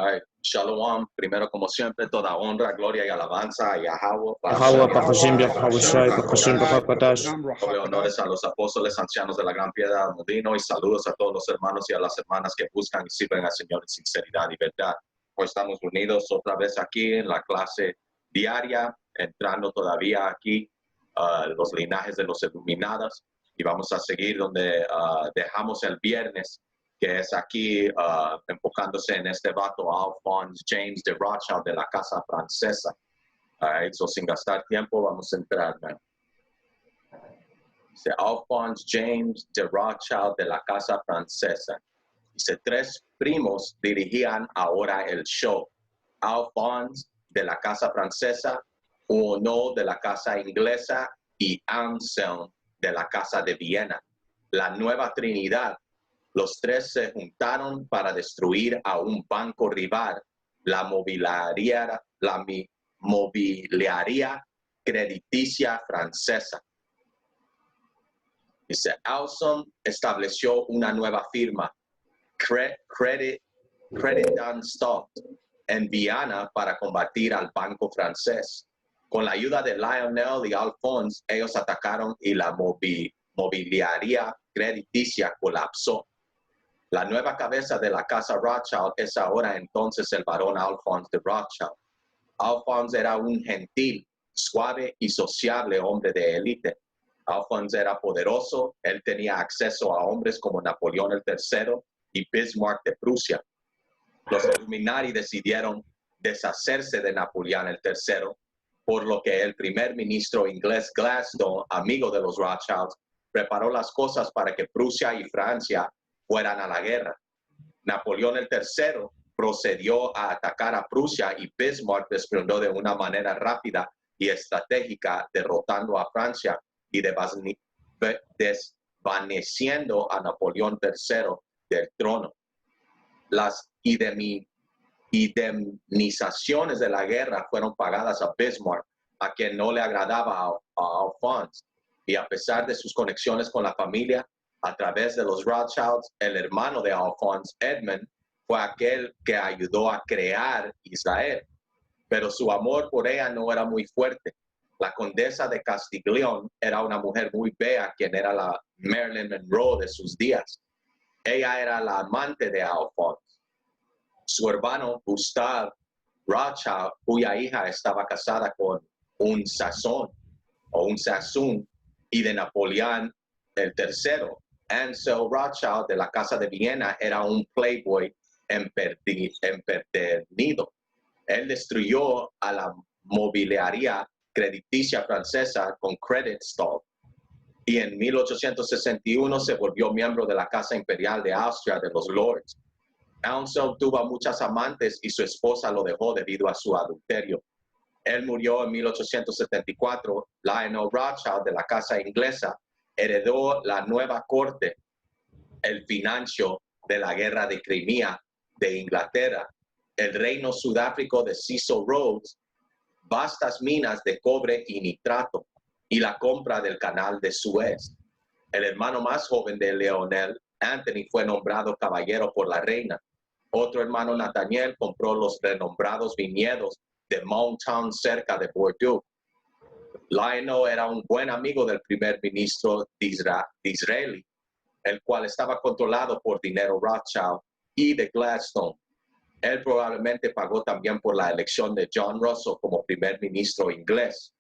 Ay, Shalom, primero como siempre, toda honra, gloria y alabanza a Yahweh, Yahweh, Bahashim, Yahawashi, Bahashim, Bahakadash. doble honores a los apóstoles ancianos de la Gran Piedra Mudino y saludos a todos los hermanos y a las hermanas que buscan y sirven al Señor en sinceridad y verdad. Hoy estamos unidos otra vez aquí en la clase diaria, entrando todavía aquí los linajes de los iluminados y vamos a seguir donde dejamos el viernes, que es aquí enfocándose en este vato Alphonse James de Rothschild de la Casa Francesa. So sin gastar tiempo vamos a entrar. Dice Alphonse James de Rothschild de la Casa Francesa. Dice, 3 primos dirigían ahora el show. Alphonse de la Casa Francesa, uno de la Casa Inglesa y Anselm de la Casa de Viena. La Nueva Trinidad. Los 3 se juntaron para destruir a un banco rival, la mobiliaria crediticia francesa. Dice, Anselm estableció una nueva firma, Credit Stock, en Viena para combatir al banco francés. Con la ayuda de Lionel y Alphonse, ellos atacaron y la mobiliaria crediticia colapsó. La nueva cabeza de la casa Rothschild es ahora entonces el varón Alphonse de Rothschild. Alphonse era un gentil, suave y sociable hombre de élite. Alphonse era poderoso, él tenía acceso a hombres como Napoleón III y Bismarck de Prusia. Los Illuminati decidieron deshacerse de Napoleón III, por lo que el primer ministro inglés Gladstone, amigo de los Rothschilds, preparó las cosas para que Prusia y Francia fueran a la guerra. Napoleón III procedió a atacar a Prusia y Bismarck respondió de una manera rápida y estratégica, derrotando a Francia y desvaneciendo a Napoleón III del trono. Las indemnizaciones de la guerra fueron pagadas a Bismarck, a quien no le agradaba a Alphonse, y a pesar de sus conexiones con la familia, a través de los Rothschilds, el hermano de Alphonse, Edmund, fue aquel que ayudó a crear Israel, pero su amor por ella no era muy fuerte. La condesa de Castiglione era una mujer muy bella, quien era la Marilyn Monroe de sus días. Ella era la amante de Alphonse. Su hermano Gustave Rothschild, cuya hija estaba casada con un Sassoon, y de Napoleón III. Ansel Rothschild de la Casa de Viena era un playboy empedernido. Él destruyó a la mobiliaria crediticia francesa con Credit Stock y en 1861 se volvió miembro de la Casa Imperial de Austria de los Lords. Ansel tuvo muchas amantes y su esposa lo dejó debido a su adulterio. Él murió en 1874. Lionel Rothschild de la Casa Inglesa heredó la nueva corte, el financio de la guerra de Crimea de Inglaterra, el reino sudáfrico de Cecil Rhodes, vastas minas de cobre y nitrato, y la compra del canal de Suez. El hermano más joven de Lionel, Anthony, fue nombrado caballero por la reina. Otro hermano, Nathaniel, compró los renombrados viñedos de Mountown cerca de Bordeaux. Lionel era un buen amigo del primer ministro Disraeli, el cual estaba controlado por dinero Rothschild y de Gladstone. Él probablemente pagó también por la elección de John Russell como primer ministro inglés.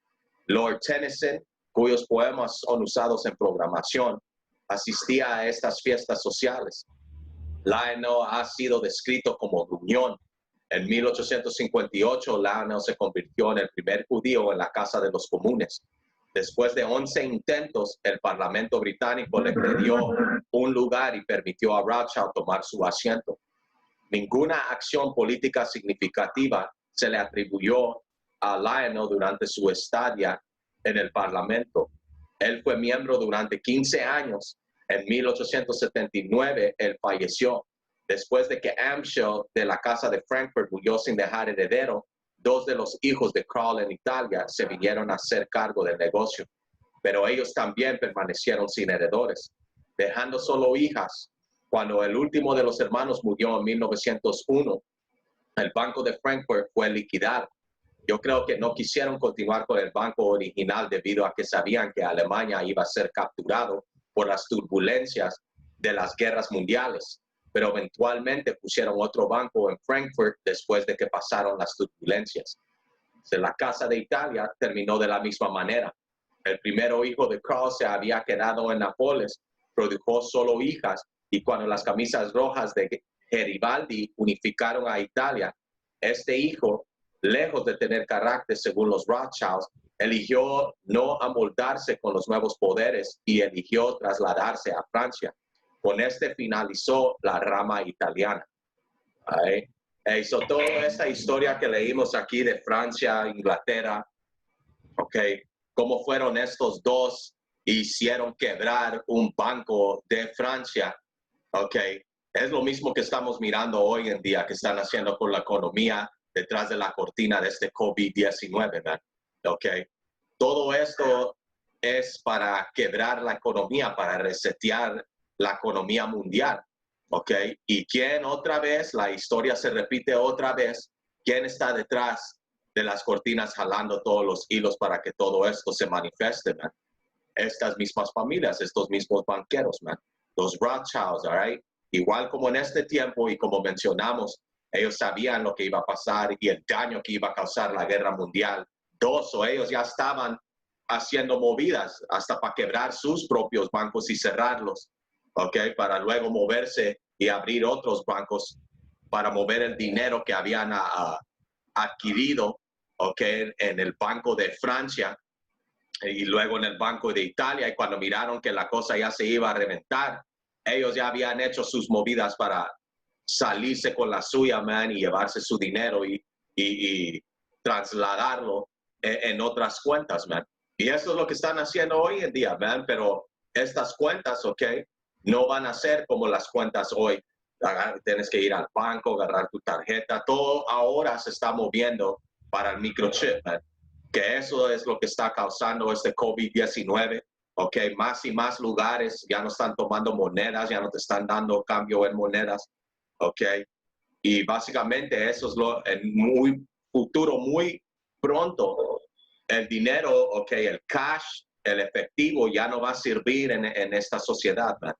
Lord Tennyson, cuyos poemas son usados en programación, asistía a estas fiestas sociales. Lionel ha sido descrito como gruñón. En 1858, Lionel se convirtió en el primer judío en la Casa de los Comunes. Después de 11 intentos, el Parlamento británico le cedió un lugar y permitió a Rothschild tomar su asiento. Ninguna acción política significativa se le atribuyó a Lionel durante su estadía en el Parlamento. Él fue miembro durante 15 años. En 1879, él falleció. Después de que Amschel de la Casa de Frankfurt murió sin dejar heredero, 2 de los hijos de Karl en Italia se vinieron a hacer cargo del negocio, pero ellos también permanecieron sin heredores, dejando solo hijas. Cuando el último de los hermanos murió en 1901, el Banco de Frankfurt fue liquidado. Yo creo que no quisieron continuar con el banco original debido a que sabían que Alemania iba a ser capturado por las turbulencias de las guerras mundiales. Pero eventualmente pusieron otro banco en Frankfurt después de que pasaron las turbulencias. La Casa de Italia terminó de la misma manera. El primero hijo de Karl se había quedado en Nápoles, produjo solo hijas, y cuando las camisas rojas de Garibaldi unificaron a Italia, este hijo, lejos de tener carácter según los Rothschilds, eligió no amoldarse con los nuevos poderes y eligió trasladarse a Francia. Con este finalizó la rama italiana. Toda esta historia que leímos aquí de Francia, Inglaterra, cómo fueron estos dos, hicieron quebrar un banco de Francia, es lo mismo que estamos mirando hoy en día, que están haciendo con la economía detrás de la cortina de este COVID-19, man. Todo esto es para quebrar la economía, para resetear la economía mundial, ¿Y quién otra vez? La historia se repite otra vez. ¿Quién está detrás de las cortinas jalando todos los hilos para que todo esto se manifieste, man? Estas mismas familias, estos mismos banqueros, man. Los Rothschilds, all right? Igual como en este tiempo y como mencionamos, ellos sabían lo que iba a pasar y el daño que iba a causar la guerra mundial. Ellos ya estaban haciendo movidas hasta para quebrar sus propios bancos y cerrarlos, para luego moverse y abrir otros bancos para mover el dinero que habían adquirido, en el Banco de Francia y luego en el Banco de Italia. Y cuando miraron que la cosa ya se iba a reventar, ellos ya habían hecho sus movidas para salirse con la suya, man, y llevarse su dinero y trasladarlo en otras cuentas, man. Y eso es lo que están haciendo hoy en día, man. Pero estas cuentas, no van a ser como las cuentas hoy. Tienes que ir al banco, agarrar tu tarjeta. Todo ahora se está moviendo para el microchip, man. Que eso es lo que está causando este COVID-19. Más y más lugares ya no están tomando monedas, ya no te están dando cambio en monedas. Y básicamente eso es lo en muy futuro, muy pronto, el dinero, el cash, el efectivo ya no va a servir en esta sociedad, man.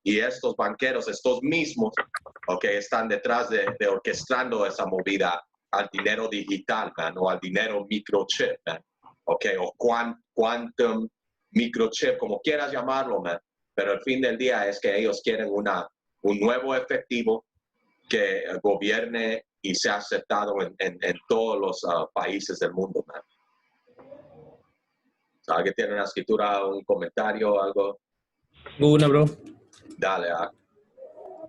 Y estos banqueros, estos mismos, están detrás de orquestando esa movida al dinero digital, man, o al dinero microchip, man. O quantum microchip, como quieras llamarlo, man. Pero el fin del día es que ellos quieren un nuevo efectivo que gobierne y sea aceptado en todos los países del mundo, man. ¿Alguien tiene una escritura, un comentario, algo? Una, bro. Dale.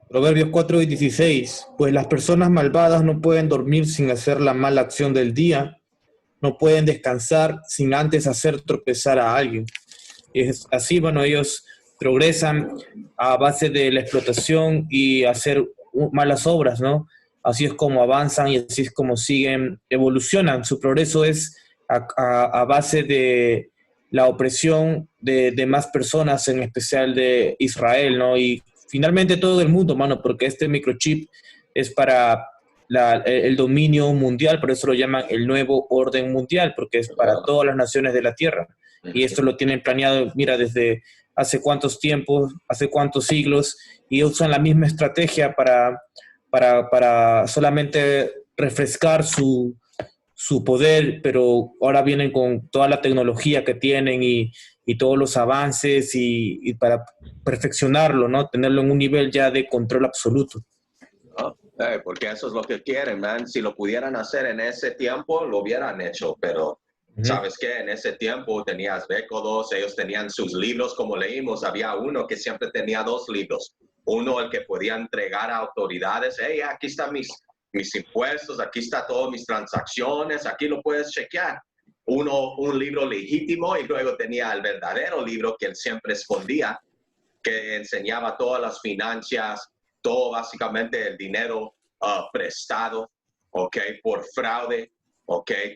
Proverbios 4:16. Pues las personas malvadas no pueden dormir sin hacer la mala acción del día, no pueden descansar sin antes hacer tropezar a alguien. Y es así, bueno, ellos progresan a base de la explotación y hacer malas obras, ¿no? Así es como avanzan y así es como siguen, evolucionan. Su progreso es a base de la opresión de más personas, en especial de Israel, ¿no? Y finalmente todo el mundo, mano, porque este microchip es para el dominio mundial, por eso lo llaman el nuevo orden mundial, porque es para todas las naciones de la Tierra. Y esto lo tienen planeado, mira, desde hace cuántos tiempos, hace cuántos siglos, y usan la misma estrategia para solamente refrescar su poder, pero ahora vienen con toda la tecnología que tienen y todos los avances y para perfeccionarlo, ¿no? Tenerlo en un nivel ya de control absoluto. Porque eso es lo que quieren, man. Si lo pudieran hacer en ese tiempo, lo hubieran hecho, pero ¿sabes qué? En ese tiempo tenías Bécodos, ellos tenían sus libros, como leímos, había uno que siempre tenía 2 libros. Uno, el que podía entregar a autoridades, hey, aquí están mis impuestos, aquí está todas mis transacciones, aquí lo puedes chequear. Un libro legítimo, y luego tenía el verdadero libro que él siempre escondía, que enseñaba todas las finanzas, todo básicamente el dinero prestado, por fraude,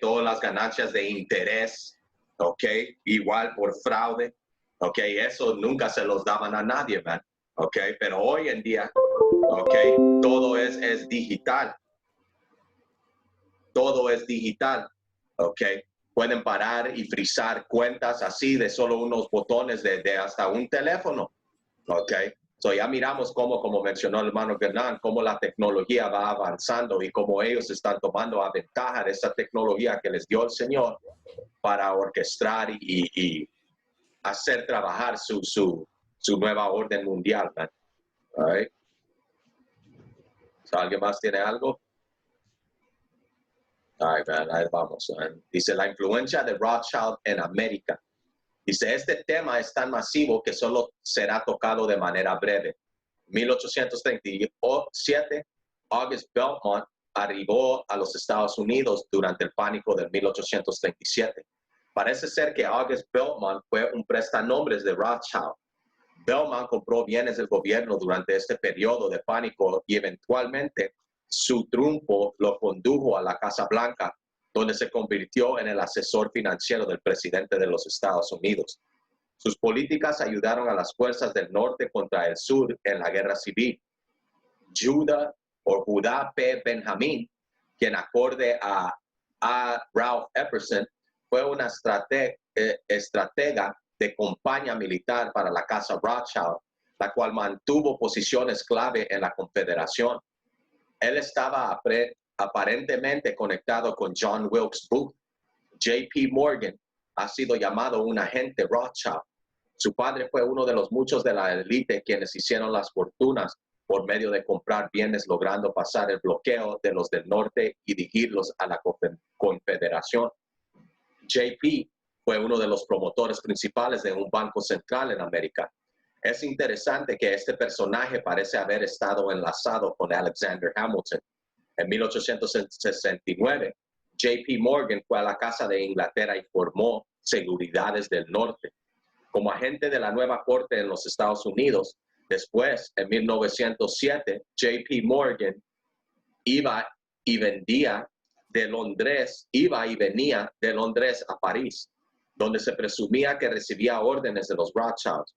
todas las ganancias de interés, igual por fraude, eso nunca se los daban a nadie, man, pero hoy en día, todo es digital, todo es digital, ¿ok? Pueden parar y frizar cuentas así de solo unos botones de hasta un teléfono, ¿ok? So ya miramos cómo, como mencionó el hermano Germán, cómo la tecnología va avanzando y cómo ellos están tomando a ventaja de esa tecnología que les dio el Señor para orquestar y hacer trabajar su nueva orden mundial, man. All right. So, ¿alguien más tiene algo? All right, man, ahí vamos. Man. Dice, la influencia de Rothschild en América. Dice, este tema es tan masivo que solo será tocado de manera breve. 1837, August Belmont arribó a los Estados Unidos durante el pánico de 1837. Parece ser que August Belmont fue un prestanombres de Rothschild. Belmont compró bienes del gobierno durante este periodo de pánico y eventualmente su triunfo lo condujo a la Casa Blanca, donde se convirtió en el asesor financiero del presidente de los Estados Unidos. Sus políticas ayudaron a las fuerzas del norte contra el sur en la guerra civil. Judá P. Benjamin, quien acorde a Ralph Epperson, fue una estratega de campaña militar para la Casa Rothschild, la cual mantuvo posiciones clave en la Confederación. Él estaba aparentemente conectado con John Wilkes Booth. J.P. Morgan ha sido llamado un agente Rothschild. Su padre fue uno de los muchos de la élite quienes hicieron las fortunas por medio de comprar bienes, logrando pasar el bloqueo de los del norte y dirigirlos a la Confederación. J.P. fue uno de los promotores principales de un banco central en América. Es interesante que este personaje parece haber estado enlazado con Alexander Hamilton. En 1869, J.P. Morgan fue a la Casa de Inglaterra y formó Seguridades del Norte. Como agente de la nueva corte en los Estados Unidos, después, en 1907, J.P. Morgan iba y venía de Londres a París, donde se presumía que recibía órdenes de los Rothschilds.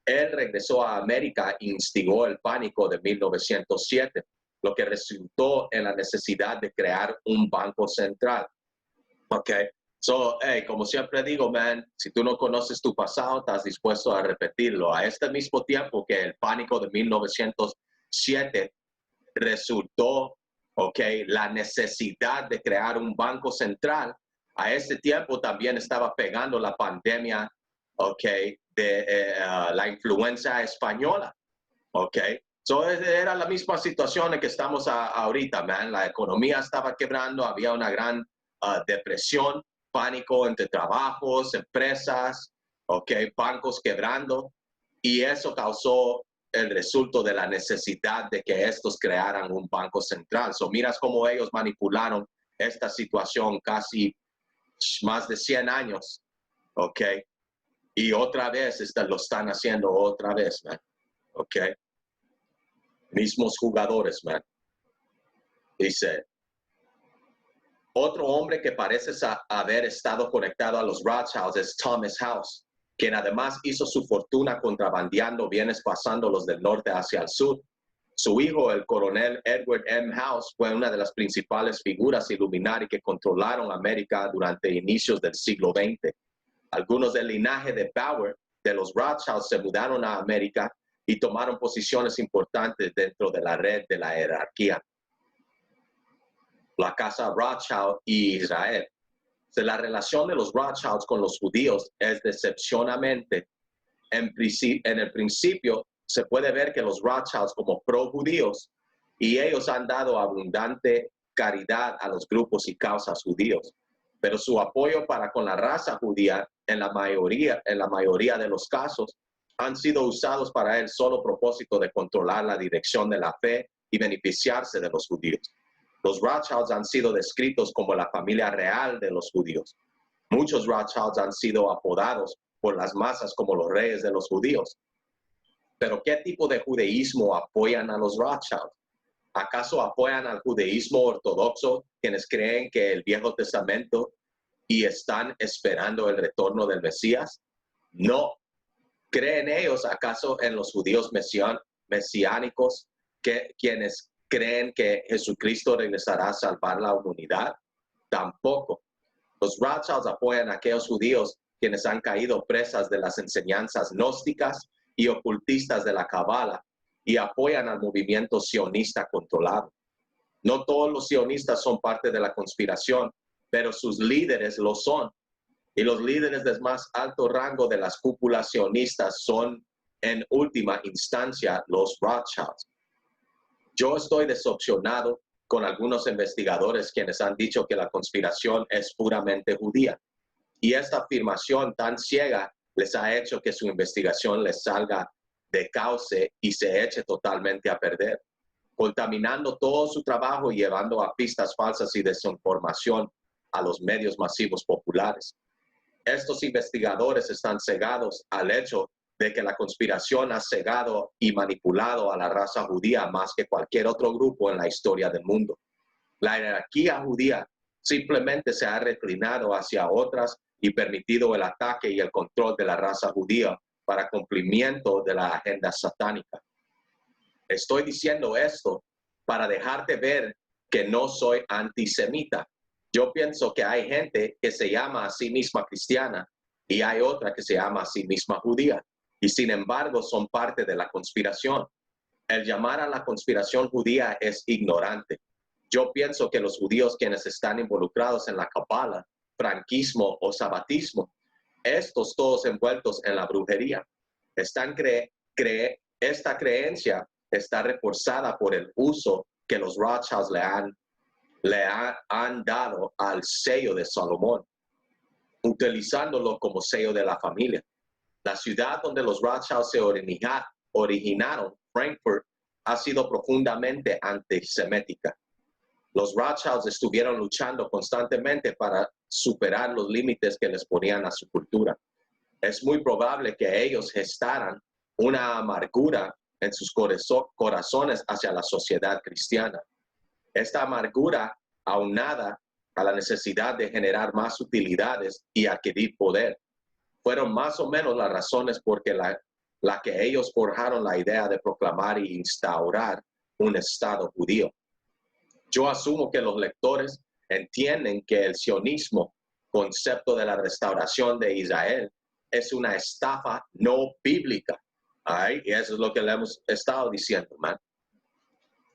Él regresó a América e instigó el pánico de 1907, lo que resultó en la necesidad de crear un banco central. Okay. So, hey, como siempre digo, man, si tú no conoces tu pasado, estás dispuesto a repetirlo. A este mismo tiempo que el pánico de 1907 resultó, okay, la necesidad de crear un banco central, a este tiempo también estaba pegando la pandemia, okay, de la influenza española, okay. So, era la misma situación en que estamos ahorita, man. La economía estaba quebrando, había una gran depresión, pánico entre trabajos, empresas, okay, bancos quebrando, y eso causó el resultado de la necesidad de que estos crearan un banco central. So, miras cómo ellos manipularon esta situación casi más de 100 años, okay, y otra vez lo están haciendo otra vez, man, okay. Mismos jugadores, man. Dice, otro hombre que parece haber estado conectado a los Rothschilds es Thomas House, quien además hizo su fortuna contrabandeando bienes pasándolos del norte hacia el sur. Su hijo, el coronel Edward M. House, fue una de las principales figuras iluminari que controlaron América durante inicios del siglo XX. Algunos del linaje de Bauer de los Rothschilds se mudaron a América y tomaron posiciones importantes dentro de la red de la jerarquía. La casa Rothschild y Israel. La relación de los Rothschilds con los judíos es decepcionante. En el principio se puede ver que los Rothschilds como pro-judíos y ellos han dado abundante caridad a los grupos y causas judíos. Pero su apoyo para con la raza judía en la mayoría de los casos han sido usados para el solo propósito de controlar la dirección de la fe y beneficiarse de los judíos. Los Rothschilds han sido descritos como la familia real de los judíos. Muchos Rothschilds han sido apodados por las masas como los reyes de los judíos. Pero ¿qué tipo de judaísmo apoyan a los Rothschilds? ¿Acaso apoyan al judaísmo ortodoxo, quienes creen que el Viejo Testamento y están esperando el retorno del Mesías? No. ¿Creen ellos acaso en los judíos mesiánicos, quienes creen que Jesucristo regresará a salvar la humanidad? Tampoco. Los Rothschilds apoyan a aquellos judíos quienes han caído presas de las enseñanzas gnósticas y ocultistas de la Cábala y apoyan al movimiento sionista controlado. No todos los sionistas son parte de la conspiración, pero sus líderes lo son. Y los líderes de más alto rango de las cúpulas sionistas son, en última instancia, los Rothschilds. Yo estoy decepcionado con algunos investigadores quienes han dicho que la conspiración es puramente judía. Y esta afirmación tan ciega les ha hecho que su investigación les salga de cauce y se eche totalmente a perder, contaminando todo su trabajo y llevando a pistas falsas y desinformación a los medios masivos populares. Estos investigadores están cegados al hecho de que la conspiración ha cegado y manipulado a la raza judía más que cualquier otro grupo en la historia del mundo. La jerarquía judía simplemente se ha reclinado hacia otras y permitido el ataque y el control de la raza judía para cumplimiento de la agenda satánica. Estoy diciendo esto para dejarte ver que no soy antisemita. Yo pienso que hay gente que se llama a sí misma cristiana y hay otra que se llama a sí misma judía. Y sin embargo son parte de la conspiración. El llamar a la conspiración judía es ignorante. Yo pienso que los judíos quienes están involucrados en la Cábala, franquismo o sabatismo, estos todos envueltos en la brujería, esta creencia está reforzada por el uso que los Rothschilds le han dado al sello de Salomón, utilizándolo como sello de la familia. La ciudad donde los Rothschilds se originaron, Frankfurt, ha sido profundamente antisemítica. Los Rothschilds estuvieron luchando constantemente para superar los límites que les ponían a su cultura. Es muy probable que ellos gestaran una amargura en sus corazones hacia la sociedad cristiana. Esta amargura, aunada a la necesidad de generar más utilidades y adquirir poder, fueron más o menos las razones por la que ellos forjaron la idea de proclamar e instaurar un Estado judío. Yo asumo que los lectores entienden que el sionismo, concepto de la restauración de Israel, es una estafa no bíblica. Y eso es lo que le hemos estado diciendo, man.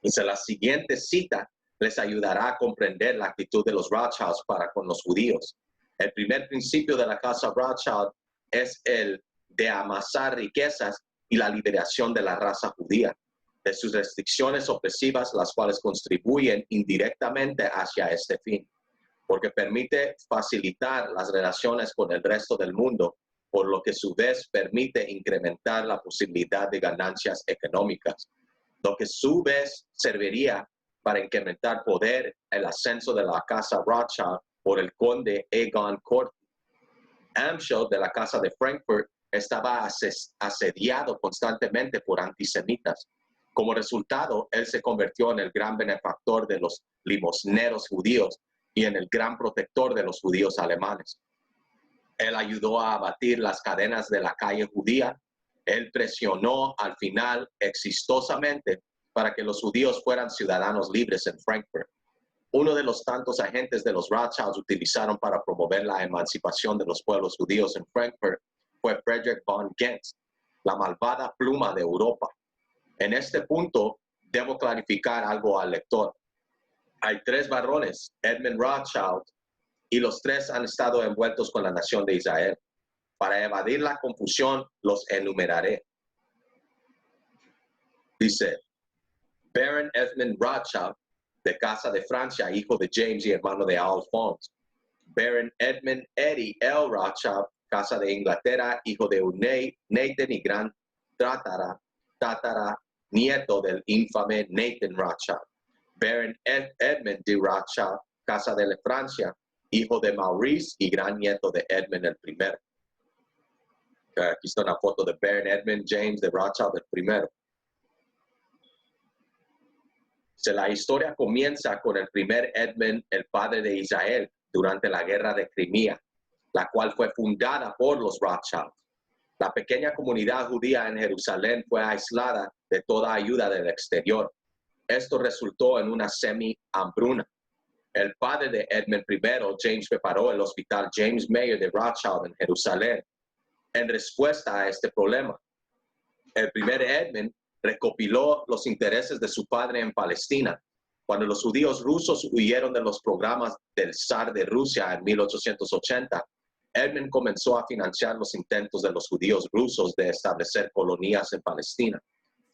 Dice, la siguiente cita les ayudará a comprender la actitud de los Rothschilds para con los judíos. El primer principio de la casa Rothschild es el de amasar riquezas y la liberación de la raza judía, de sus restricciones opresivas, las cuales contribuyen indirectamente hacia este fin, porque permite facilitar las relaciones con el resto del mundo, por lo que a su vez permite incrementar la posibilidad de ganancias económicas, lo que a su vez serviría para incrementar poder, el ascenso de la casa Rothschild por el conde Egon Corti. Amschel de la casa de Frankfurt estaba asediado constantemente por antisemitas. Como resultado, él se convirtió en el gran benefactor de los limosneros judíos y en el gran protector de los judíos alemanes. Él ayudó a abatir las cadenas de la calle judía. Él presionó al final exitosamente para que los judíos fueran ciudadanos libres en Frankfurt. Uno de los tantos agentes de los Rothschilds utilizaron para promover la emancipación de los pueblos judíos en Frankfurt fue Friedrich von Gentz, la malvada pluma de Europa. En este punto, debo clarificar algo al lector. Hay tres varones, Edmund Rothschild, y los tres han estado envueltos con la nación de Israel. Para evadir la confusión, los enumeraré. Dice, Baron Edmund Rothschild, de Casa de Francia, hijo de James y hermano de Alphonse. Baron Edmund Eddie L. Rothschild, Casa de Inglaterra, hijo de Nathan y gran tatara nieto del infame Nathan Rothschild. Baron Edmund de Rothschild, Casa de Francia, hijo de Maurice y gran nieto de Edmund el primero. Aquí está una foto de Baron Edmund James de Rothschild el primero. La historia comienza con el primer Edmund, el padre de Israel, durante la guerra de Crimea, la cual fue fundada por los Rothschild. La pequeña comunidad judía en Jerusalén fue aislada de toda ayuda del exterior. Esto resultó en una semi-hambruna. El padre de Edmund I, James, preparó el hospital James Mayer de Rothschild en Jerusalén en respuesta a este problema. El primer Edmund recopiló los intereses de su padre en Palestina. Cuando los judíos rusos huyeron de los programas del zar de Rusia en 1880, Edmund comenzó a financiar los intentos de los judíos rusos de establecer colonias en Palestina.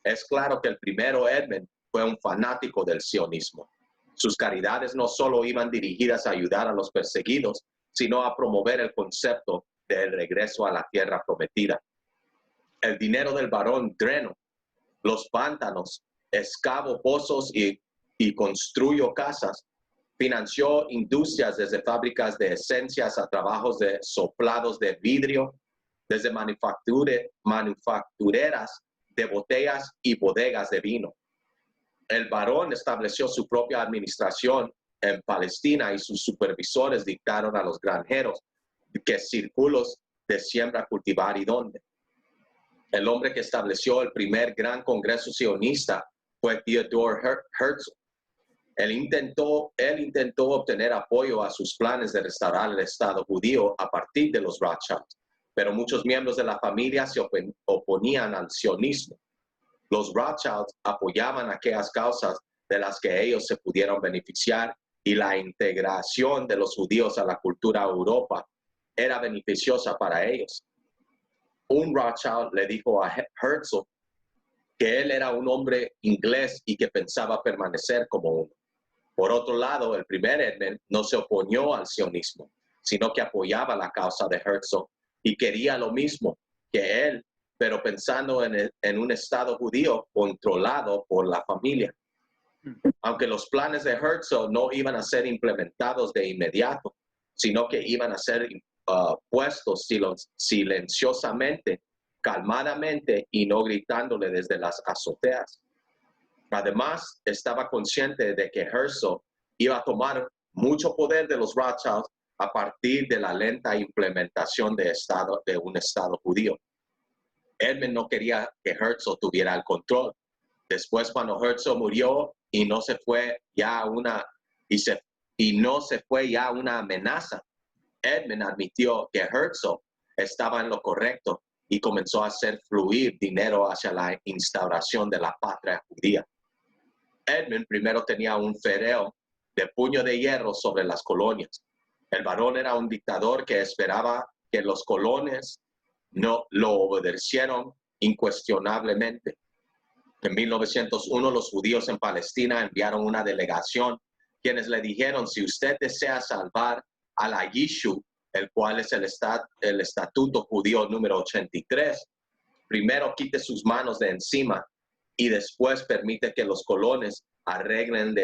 Es claro que el primero Edmund fue un fanático del sionismo. Sus caridades no solo iban dirigidas a ayudar a los perseguidos, sino a promover el concepto del regreso a la tierra prometida. El dinero del barón dreno los pantanos, excavó pozos y construyó casas, financió industrias desde fábricas de esencias a trabajos de soplados de vidrio, desde manufactureras de botellas y bodegas de vino. El barón estableció su propia administración en Palestina y sus supervisores dictaron a los granjeros qué círculos de siembra cultivar y dónde. El hombre que estableció el primer gran congreso sionista fue Theodor Herzl. Él intentó obtener apoyo a sus planes de restaurar el Estado judío a partir de los Rothschild, pero muchos miembros de la familia se oponían al sionismo. Los Rothschild apoyaban aquellas causas de las que ellos se pudieron beneficiar y la integración de los judíos a la cultura Europa era beneficiosa para ellos. Un Rothschild le dijo a Herzl que él era un hombre inglés y que pensaba permanecer como uno. Por otro lado, el primer Edmund no se oponía al sionismo, sino que apoyaba la causa de Herzl y quería lo mismo que él, pero pensando en un Estado judío controlado por la familia. Aunque los planes de Herzl no iban a ser implementados de inmediato, sino que iban a ser puestos silenciosamente, calmadamente y no gritándole desde las azoteas. Además, estaba consciente de que Herzl iba a tomar mucho poder de los Rothschild a partir de la lenta implementación de un Estado judío. Edmund no quería que Herzl tuviera el control. Después, cuando Herzl murió y no se fue ya una amenaza, Edmund admitió que Herzl estaba en lo correcto y comenzó a hacer fluir dinero hacia la instauración de la patria judía. Edmund primero tenía un férreo de puño de hierro sobre las colonias. El barón era un dictador que esperaba que los colones no lo obedecieran incuestionablemente. En 1901, los judíos en Palestina enviaron una delegación, quienes le dijeron, si usted desea salvar a la Yishu, el cual es el estatuto judío número 83, primero quite sus manos de encima y después permite que los colones arreglen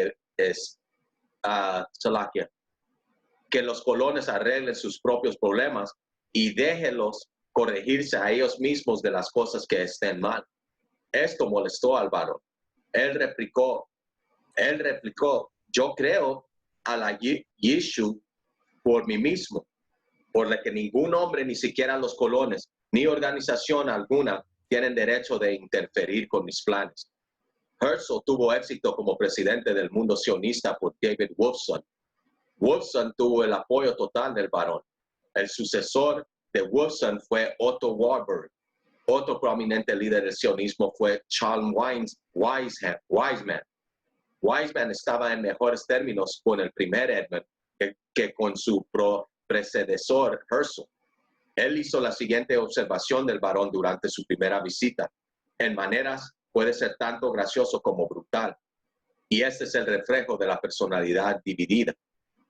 sus propios problemas y déjelos corregirse a ellos mismos de las cosas que estén mal. Esto molestó al varón. Él replicó, yo creo a la Yishu por mí mismo, por la que ningún hombre, ni siquiera los colones, ni organización alguna, tienen derecho de interferir con mis planes. Herzl tuvo éxito como presidente del mundo sionista por David Wolfson. Wolfson tuvo el apoyo total del barón. El sucesor de Wolfson fue Otto Warburg. Otro prominente líder del sionismo fue Charles Weizmann. Weizmann estaba en mejores términos con el primer Edmund que con su predecesor Herzl. Él hizo la siguiente observación del barón durante su primera visita. En maneras puede ser tanto gracioso como brutal. Y este es el reflejo de la personalidad dividida.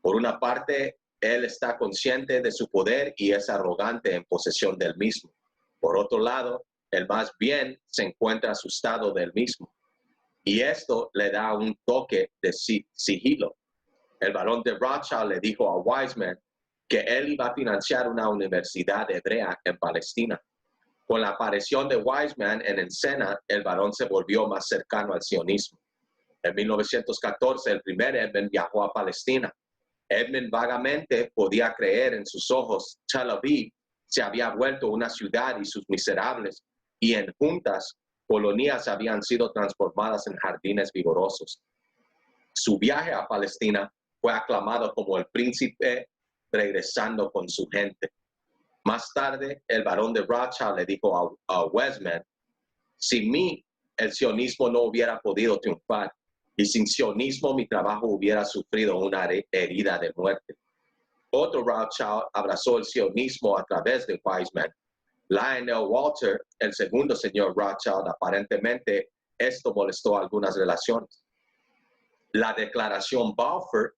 Por una parte, él está consciente de su poder y es arrogante en posesión del mismo. Por otro lado, él más bien se encuentra asustado del mismo. Y esto le da un toque de sigilo. El barón de Rothschild le dijo a Weizmann que él iba a financiar una universidad hebrea en Palestina. Con la aparición de Weizmann en escena, el barón se volvió más cercano al sionismo. En 1914, el primer Edmund viajó a Palestina. Edmund vagamente podía creer en sus ojos. Tel Aviv se había vuelto una ciudad y sus miserables y enjuntas colonias habían sido transformadas en jardines vigorosos. Su viaje a Palestina fue aclamado como el príncipe regresando con su gente. Más tarde, el barón de Rothschild le dijo a Westman, sin mí, el sionismo no hubiera podido triunfar, y sin sionismo mi trabajo hubiera sufrido una herida de muerte. Otro Rothschild abrazó el sionismo a través de Weizmann. Lionel Walter, el segundo señor Rothschild, aparentemente esto molestó algunas relaciones. La declaración Balfour,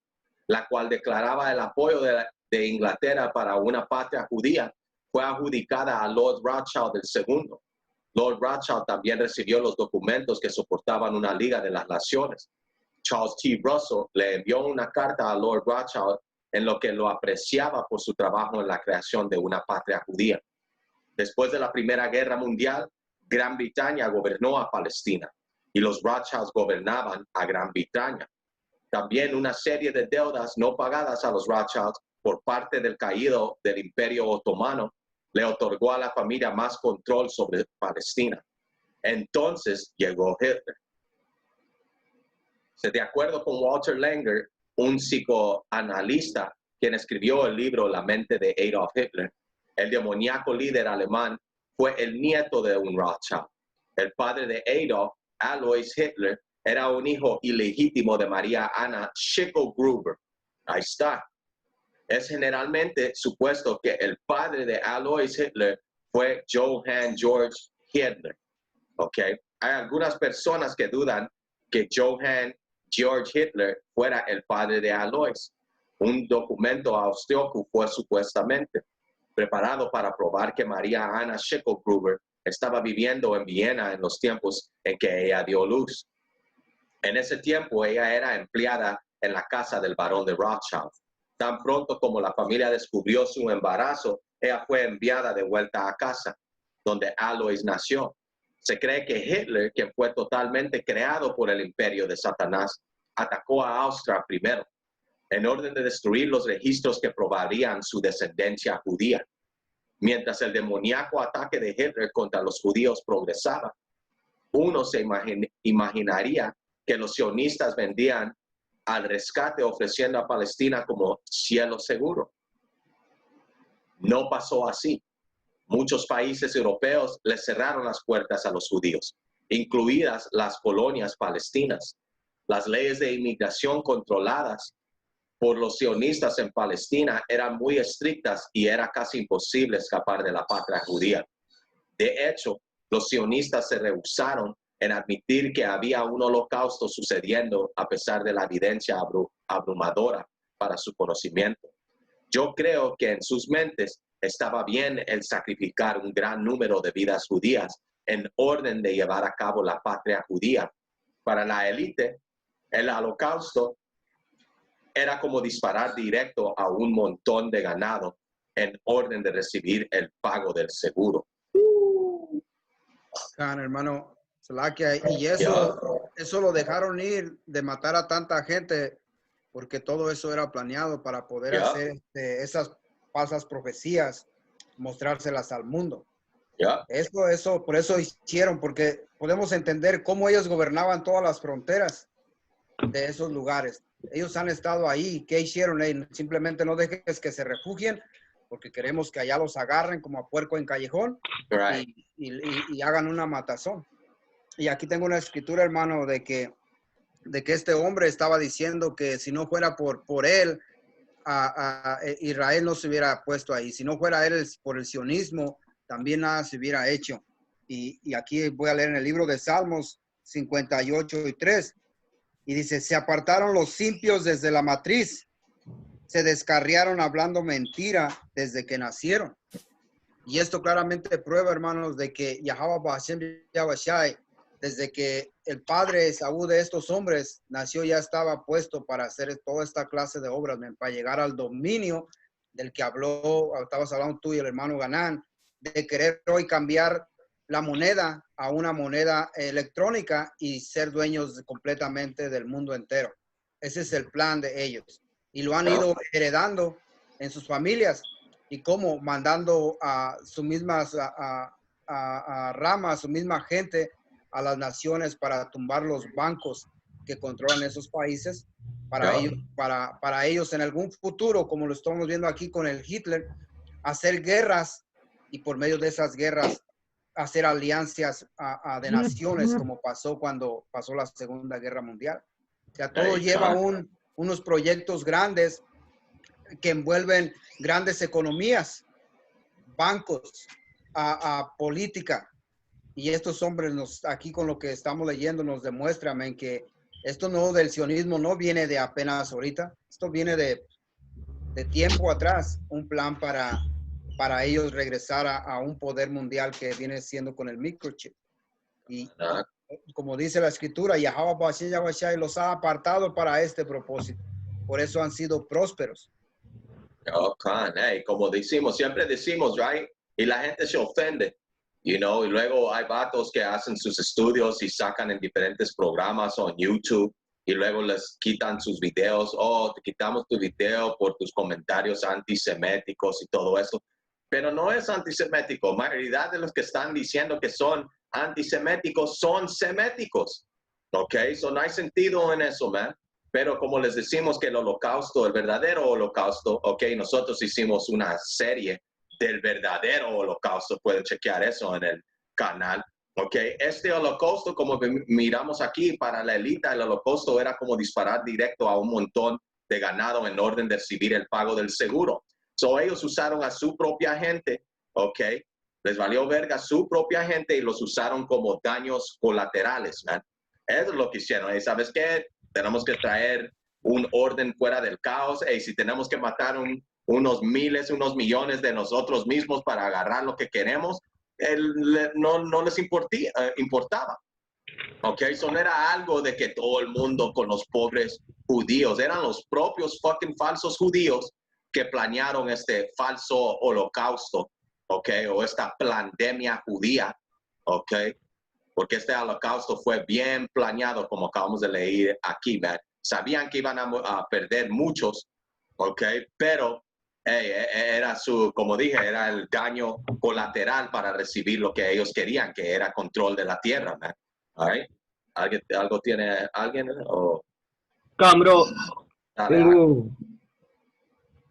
la cual declaraba el apoyo de Inglaterra para una patria judía, fue adjudicada a Lord Rothschild II. Lord Rothschild también recibió los documentos que soportaban una Liga de las Naciones. Charles T. Russell le envió una carta a Lord Rothschild en lo que lo apreciaba por su trabajo en la creación de una patria judía. Después de la Primera Guerra Mundial, Gran Bretaña gobernó a Palestina y los Rothschilds gobernaban a Gran Bretaña. También una serie de deudas no pagadas a los Rothschilds por parte del caído del Imperio Otomano le otorgó a la familia más control sobre Palestina. Entonces llegó Hitler. De acuerdo con Walter Langer, un psicoanalista quien escribió el libro La mente de Adolf Hitler, el demoníaco líder alemán fue el nieto de un Rothschild. El padre de Adolf, Alois Hitler, era un hijo ilegítimo de María Anna Schickel-Gruber. Ahí está. Es generalmente supuesto que el padre de Alois Hitler fue Johann Georg Hitler. Okay. Hay algunas personas que dudan que Johann Georg Hitler fuera el padre de Alois. Un documento austríaco fue supuestamente preparado para probar que María Anna Schickel-Gruber estaba viviendo en Viena en los tiempos en que ella dio luz. En ese tiempo ella era empleada en la casa del barón de Rothschild. Tan pronto como la familia descubrió su embarazo, ella fue enviada de vuelta a casa, donde Alois nació. Se cree que Hitler, quien fue totalmente creado por el imperio de Satanás, atacó a Austria primero, en orden de destruir los registros que probarían su descendencia judía. Mientras el demoníaco ataque de Hitler contra los judíos progresaba, uno se imaginaría que los sionistas vendían al rescate ofreciendo a Palestina como cielo seguro. No pasó así. Muchos países europeos les cerraron las puertas a los judíos, incluidas las colonias palestinas. Las leyes de inmigración controladas por los sionistas en Palestina eran muy estrictas y era casi imposible escapar de la patria judía. De hecho, los sionistas se rehusaron en admitir que había un holocausto sucediendo a pesar de la evidencia abrumadora para su conocimiento. Yo creo que en sus mentes estaba bien el sacrificar un gran número de vidas judías en orden de llevar a cabo la patria judía. Para la élite, el holocausto era como disparar directo a un montón de ganado en orden de recibir el pago del seguro. Hermano Salakia, y eso lo dejaron ir de matar a tanta gente porque todo eso era planeado para poder hacer esas falsas profecías, mostrárselas al mundo. Eso, por eso hicieron, porque podemos entender cómo ellos gobernaban todas las fronteras de esos lugares. Ellos han estado ahí. ¿Qué hicieron? Simplemente no dejes que se refugien, porque queremos que allá los agarren como a puerco en callejón y hagan una matazón. Y aquí tengo una escritura, hermano, de que este hombre estaba diciendo que si no fuera por él, Israel no se hubiera puesto ahí. Si no fuera él por el sionismo, también nada se hubiera hecho. Y aquí voy a leer en el libro de Salmos 58:3. Y dice, se apartaron los impios desde la matriz, se descarriaron hablando mentira desde que nacieron. Y esto claramente prueba, hermanos, de que Yahweh, desde que el padre Esaú de estos hombres nació, ya estaba puesto para hacer toda esta clase de obras, para llegar al dominio del que estabas hablando tú y el hermano Ganán, de querer hoy cambiar la moneda a una moneda electrónica y ser dueños completamente del mundo entero. Ese es el plan de ellos. Y lo han ido heredando en sus familias y como mandando a sus mismas ramas, a su misma gente a las naciones para tumbar los bancos que controlan esos países, para No. ellos, para ellos en algún futuro, como lo estamos viendo aquí con el Hitler, hacer guerras y por medio de esas guerras hacer alianzas de naciones, como pasó cuando pasó la Segunda Guerra Mundial. O sea, todo lleva unos proyectos grandes que envuelven grandes economías, bancos, a política. Y estos hombres aquí con lo que estamos leyendo nos demuestran, man, que esto no del sionismo no viene de apenas ahorita, esto viene de tiempo atrás, un plan para ellos regresar a un poder mundial que viene siendo con el microchip. Y como dice la escritura, Yahweh los ha apartado para este propósito. Por eso han sido prósperos. Hey, como decimos, siempre decimos, right? Y la gente se ofende, you know, y luego hay vatos que hacen sus estudios y sacan en diferentes programas o en YouTube y luego les quitan sus videos. Oh, te quitamos tu video por tus comentarios antiseméticos y todo eso. Pero no es antisemético. La mayoría de los que están diciendo que son antiseméticos son seméticos. ¿Ok? So no hay sentido en eso, man. Pero como les decimos que el holocausto, el verdadero holocausto, ok, nosotros hicimos una serie del verdadero holocausto, pueden chequear eso en el canal, ok. Este holocausto, como miramos aquí, para la élite, el holocausto era como disparar directo a un montón de ganado en orden de recibir el pago del seguro. So ellos usaron a su propia gente, ok, les valió verga su propia gente y los usaron como daños colaterales, man. Eso es lo que hicieron. ¿Y sabes qué? Tenemos que traer un orden fuera del caos. Y si tenemos que matar unos miles, unos millones de nosotros mismos para agarrar lo que queremos, no les importaba. Ok, eso no era algo de que todo el mundo con los pobres judíos, eran los propios fucking falsos judíos que planearon este falso holocausto, ok, o esta pandemia judía, ok. Porque este holocausto fue bien planeado, como acabamos de leer aquí, man. Sabían que iban a perder muchos, ¿ok? Pero era como dije, era el daño colateral para recibir lo que ellos querían, que era control de la tierra, man. All right? ¿Algo tiene alguien? Cambro, Dale, tengo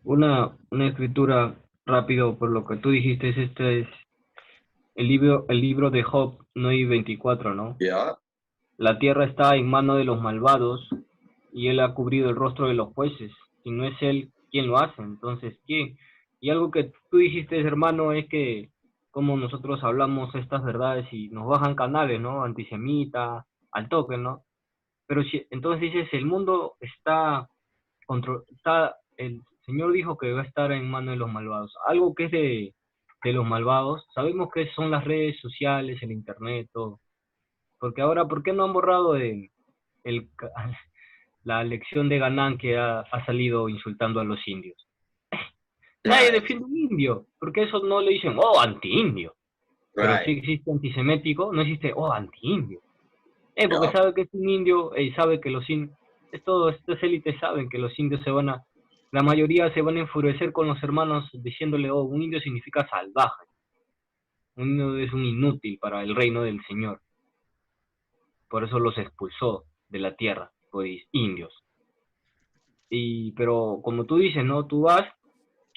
una escritura rápido por lo que tú dijiste. Este es el libro de Job 9:24, ¿no? Yeah. La tierra está en mano de los malvados y él ha cubrido el rostro de los jueces. Si no es él quien lo hace, entonces ¿quién? Y algo que tú dijiste, hermano, es que como nosotros hablamos estas verdades y nos bajan canales, ¿no? Antisemita, al toque, ¿no? Pero si entonces dices, el mundo está el Señor dijo que va a estar en manos de los malvados. Algo que es de los malvados, sabemos que son las redes sociales, el internet, todo. Porque ahora, ¿por qué no han borrado la lección de Ganán que ha salido insultando a los indios? Nadie defiende un indio, porque eso no le dicen, oh, anti-indio. Pero sí existe antisemético, no existe, oh, anti-indio. Porque sabe que es un indio y sabe que los indios, estas élites saben que los indios la mayoría se van a enfurecer con los hermanos diciéndole, oh, un indio significa salvaje. Un indio es un inútil para el reino del Señor. Por eso los expulsó de la tierra, pues indios. Pero como tú dices, ¿no? Tú vas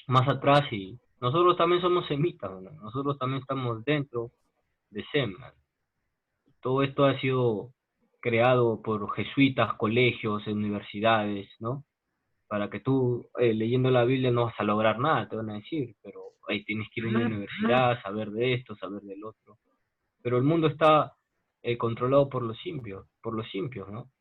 más atrás y nosotros también somos semitas, ¿no? Nosotros también estamos dentro de Sem. Todo esto ha sido creado por jesuitas, colegios, universidades, ¿no? Para que tú, leyendo la Biblia, no vas a lograr nada, te van a decir, pero ahí tienes que ir a una universidad, saber de esto, saber del otro. Pero el mundo está controlado por los impios, ¿no?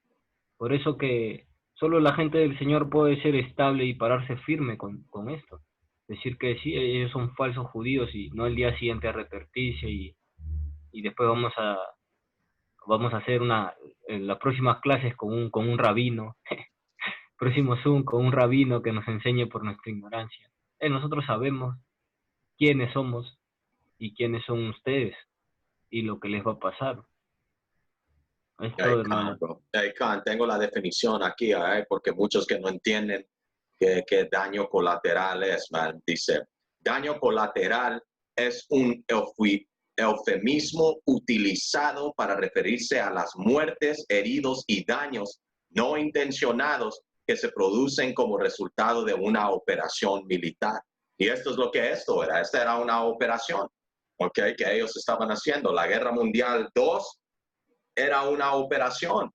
Por eso que solo la gente del Señor puede ser estable y pararse firme con esto. Decir que sí, ellos son falsos judíos y no el día siguiente arrepentirse y después vamos a hacer las próximas clases con un rabino, próximo Zoom con un rabino que nos enseñe por nuestra ignorancia. Nosotros sabemos quiénes somos y quiénes son ustedes y lo que les va a pasar. Es todo, hermano. Tengo la definición aquí, porque muchos que no entienden qué daño colateral es, man. Dice, daño colateral es un eufemismo utilizado para referirse a las muertes, heridos y daños no intencionados que se producen como resultado de una operación militar. Y esto es lo que esto era. Esta era una operación, ¿ok? Que ellos estaban haciendo. La Guerra Mundial II era una operación,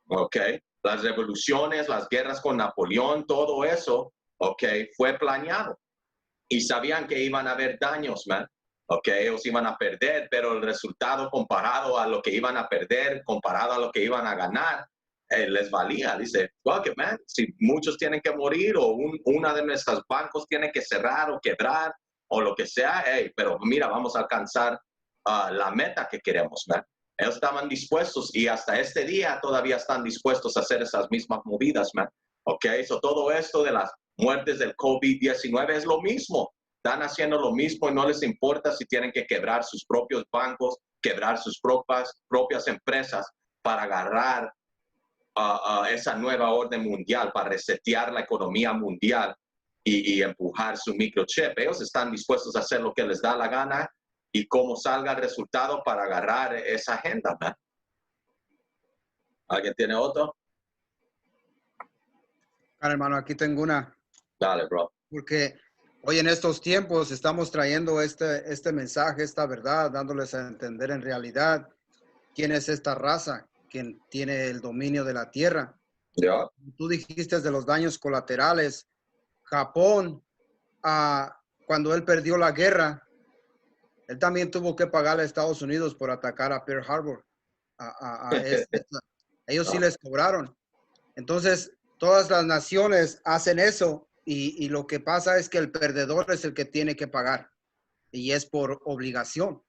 ¿ok? Las revoluciones, las guerras con Napoleón, todo eso, ¿ok? Fue planeado. Y sabían que iban a haber daños, man. Ok, ellos iban a perder, pero el resultado comparado a lo que iban a perder, comparado a lo que iban a ganar, les valía. Dice, fuck it, man, si muchos tienen que morir o una de nuestros bancos tiene que cerrar o quebrar o lo que sea, hey, pero mira, vamos a alcanzar la meta que queremos, man. Ellos estaban dispuestos y hasta este día todavía están dispuestos a hacer esas mismas movidas, man. Ok, so todo esto de las muertes del COVID-19 es lo mismo. Están haciendo lo mismo y no les importa si tienen que quebrar sus propios bancos, quebrar sus propias empresas para agarrar esa nueva orden mundial, para resetear la economía mundial y empujar su microchip. Ellos están dispuestos a hacer lo que les da la gana y cómo salga el resultado para agarrar esa agenda, ¿no? ¿Alguien tiene otro? Claro, hermano, aquí tengo una. Dale, bro. Porque hoy en estos tiempos estamos trayendo este mensaje, esta verdad, dándoles a entender en realidad quién es esta raza, quién tiene el dominio de la tierra. Yeah. Tú dijiste de los daños colaterales. Japón, cuando él perdió la guerra, él también tuvo que pagarle a Estados Unidos por atacar a Pearl Harbor. Ellos sí les cobraron. Entonces, todas las naciones hacen eso. Y lo que pasa es que el perdedor es el que tiene que pagar. Y es por obligación.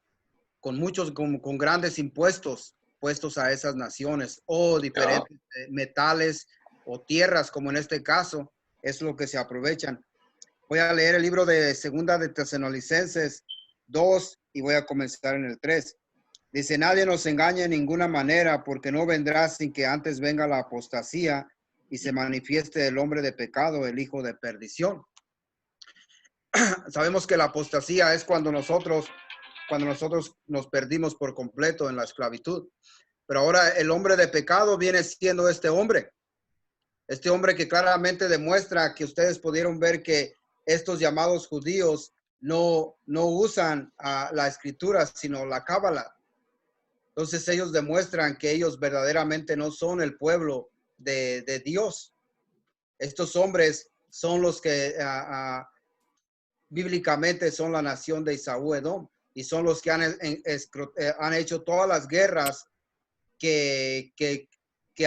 Con grandes impuestos puestos a esas naciones. O diferentes metales o tierras, como en este caso. Es lo que se aprovechan. Voy a leer el libro de Segunda de Tesalonicenses 2 y voy a comenzar en el 3. Dice, nadie nos engañe en ninguna manera, porque no vendrá sin que antes venga la apostasía y se manifieste el hombre de pecado, el hijo de perdición. Sabemos que la apostasía es cuando nosotros nos perdimos por completo en la esclavitud. Pero ahora el hombre de pecado viene siendo este hombre que claramente demuestra que ustedes pudieron ver que estos llamados judíos no usan la escritura, sino la cábala. Entonces ellos demuestran que ellos verdaderamente no son el pueblo de Dios. Estos hombres son los que bíblicamente son la nación de Esaú Edom y son los que han hecho todas las guerras que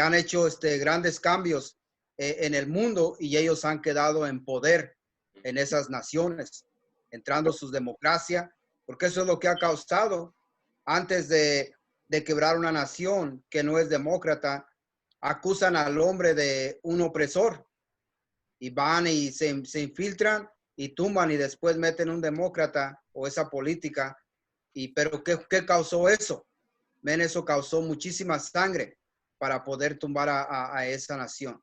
han hecho grandes cambios en el mundo, y ellos han quedado en poder en esas naciones, entrando su democracia, porque eso es lo que ha causado antes de quebrar una nación que no es demócrata. Acusan al hombre de un opresor y van y se infiltran y tumban y después meten un demócrata o esa política. Pero ¿qué causó eso? Eso causó muchísima sangre para poder tumbar a esa nación.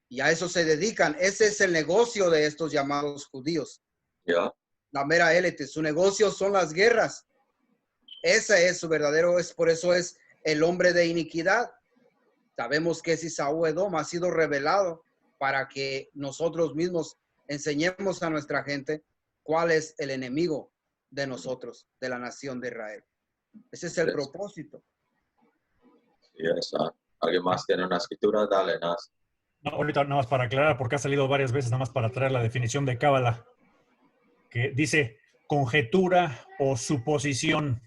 Y a eso se dedican. Ese es el negocio de estos llamados judíos. Yeah. La mera élite. Su negocio son las guerras. Ese es su verdadero, por eso es el hombre de iniquidad. Sabemos que ese Esaú Edom ha sido revelado para que nosotros mismos enseñemos a nuestra gente cuál es el enemigo de nosotros, de la nación de Israel. Ese es el propósito. Yes. ¿Alguien más tiene una escritura? Dale, Nas. No, ahorita nada más para aclarar, porque ha salido varias veces, nada más para traer la definición de cábala, que dice conjetura o suposición,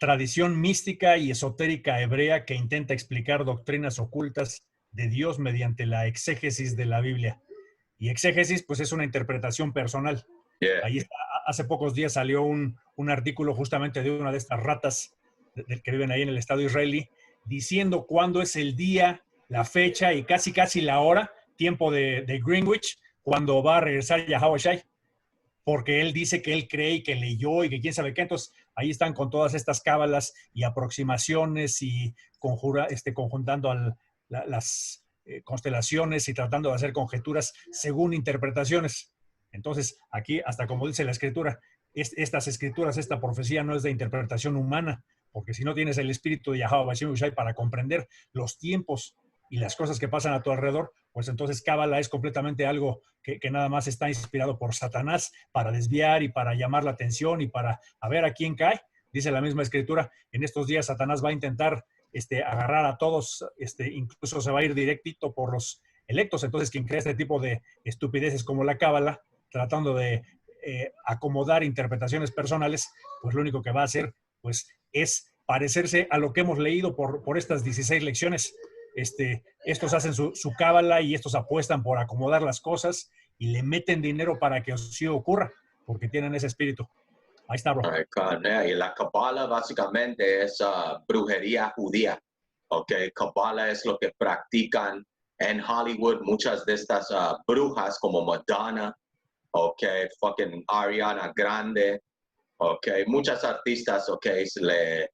tradición mística y esotérica hebrea que intenta explicar doctrinas ocultas de Dios mediante la exégesis de la Biblia. Y exégesis, pues es una interpretación personal. Yeah. Ahí está, hace pocos días salió un artículo justamente de una de estas ratas que viven ahí en el estado israelí, diciendo cuándo es el día, la fecha y casi la hora, tiempo de Greenwich, cuando va a regresar Yahweh Shai, porque él dice que él cree y que leyó y que quién sabe qué. Entonces ahí están con todas estas cábalas y aproximaciones y conjuntando las constelaciones y tratando de hacer conjeturas según interpretaciones. Entonces aquí, hasta como dice la escritura, estas escrituras, esta profecía no es de interpretación humana, porque si no tienes el espíritu de Yahweh Shai para comprender los tiempos y las cosas que pasan a tu alrededor, pues entonces Cábala es completamente algo que nada más está inspirado por Satanás para desviar y para llamar la atención y para a ver a quién cae. Dice la misma escritura, en estos días Satanás va a intentar agarrar a todos, incluso se va a ir directito por los electos. Entonces, quien crea este tipo de estupideces como la Cábala, tratando de acomodar interpretaciones personales, pues lo único que va a hacer pues, es parecerse a lo que hemos leído por estas 16 lecciones. Estos hacen su cábala y estos apuestan por acomodar las cosas y le meten dinero para que así ocurra, porque tienen ese espíritu. Ahí está, bro. Y la Kabbalah básicamente es brujería judía. Okay, Kabbalah es lo que practican en Hollywood muchas de estas brujas como Madonna, okay, fucking Ariana Grande, okay, muchas artistas, okay, se le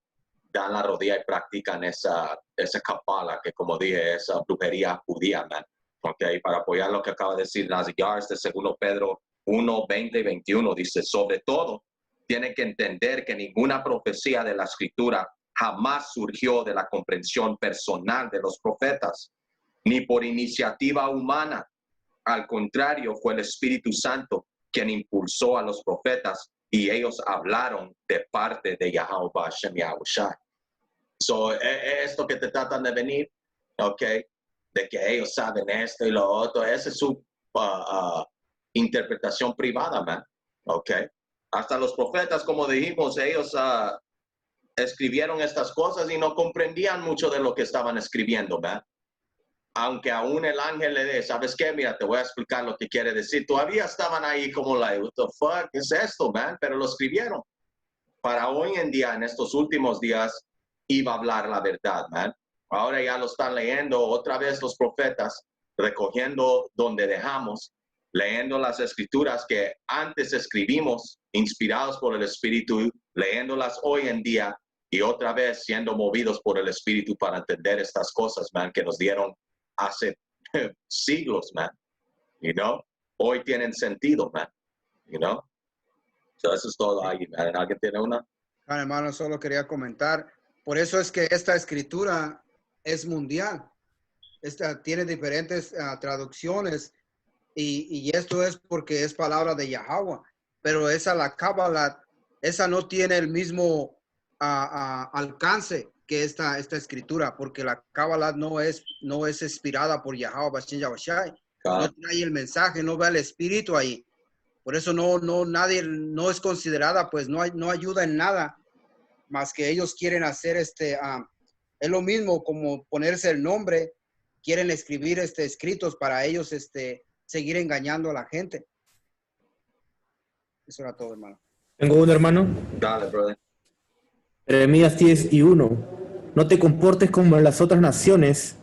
dan la rodilla y practican esa Kabbalah, que como dije, es brujería judía, man. Okay, para apoyar lo que acaba de decir Nazi Yars de 2 Pedro 1, 20 y 21, dice, sobre todo, tienen que entender que ninguna profecía de la Escritura jamás surgió de la comprensión personal de los profetas, ni por iniciativa humana. Al contrario, fue el Espíritu Santo quien impulsó a los profetas y ellos hablaron de parte de Yahweh Hashem Yahushai. So, esto que te tratan de venir, ok, de que ellos saben esto y lo otro, esa es su interpretación privada, man, ok. Hasta los profetas, como dijimos, ellos escribieron estas cosas y no comprendían mucho de lo que estaban escribiendo, man. Aunque aún el ángel le dé, ¿sabes qué? Mira, te voy a explicar lo que quiere decir. Todavía estaban ahí como like, what the fuck, ¿qué es esto, man? Pero lo escribieron. Para hoy en día, en estos últimos días, iba a hablar la verdad, man. Ahora ya lo están leyendo otra vez los profetas, recogiendo donde dejamos, leyendo las escrituras que antes escribimos, inspirados por el Espíritu, leyéndolas hoy en día y otra vez siendo movidos por el Espíritu para entender estas cosas, man, que nos dieron hace siglos, man. You know? Hoy tienen sentido, man. You know? So eso es todo ahí, man. ¿Alguien tiene una? Bueno, hermano, solo quería comentar. Por eso es que esta escritura es mundial. Esta tiene diferentes traducciones y esto es porque es palabra de Yahweh. Pero esa, la Kabbalah, esa no tiene el mismo alcance que esta escritura, porque la Kabbalah no es inspirada por Yahweh Bashem Yahushai. No trae el mensaje, no ve el espíritu ahí. Por eso nadie no es considerada, pues no ayuda en nada, más que ellos quieren hacer es lo mismo como ponerse el nombre, quieren escribir escritos para ellos seguir engañando a la gente. Eso era todo, hermano. Tengo un hermano. Dale, brother. Jeremías 10:1. No te comportes como las otras naciones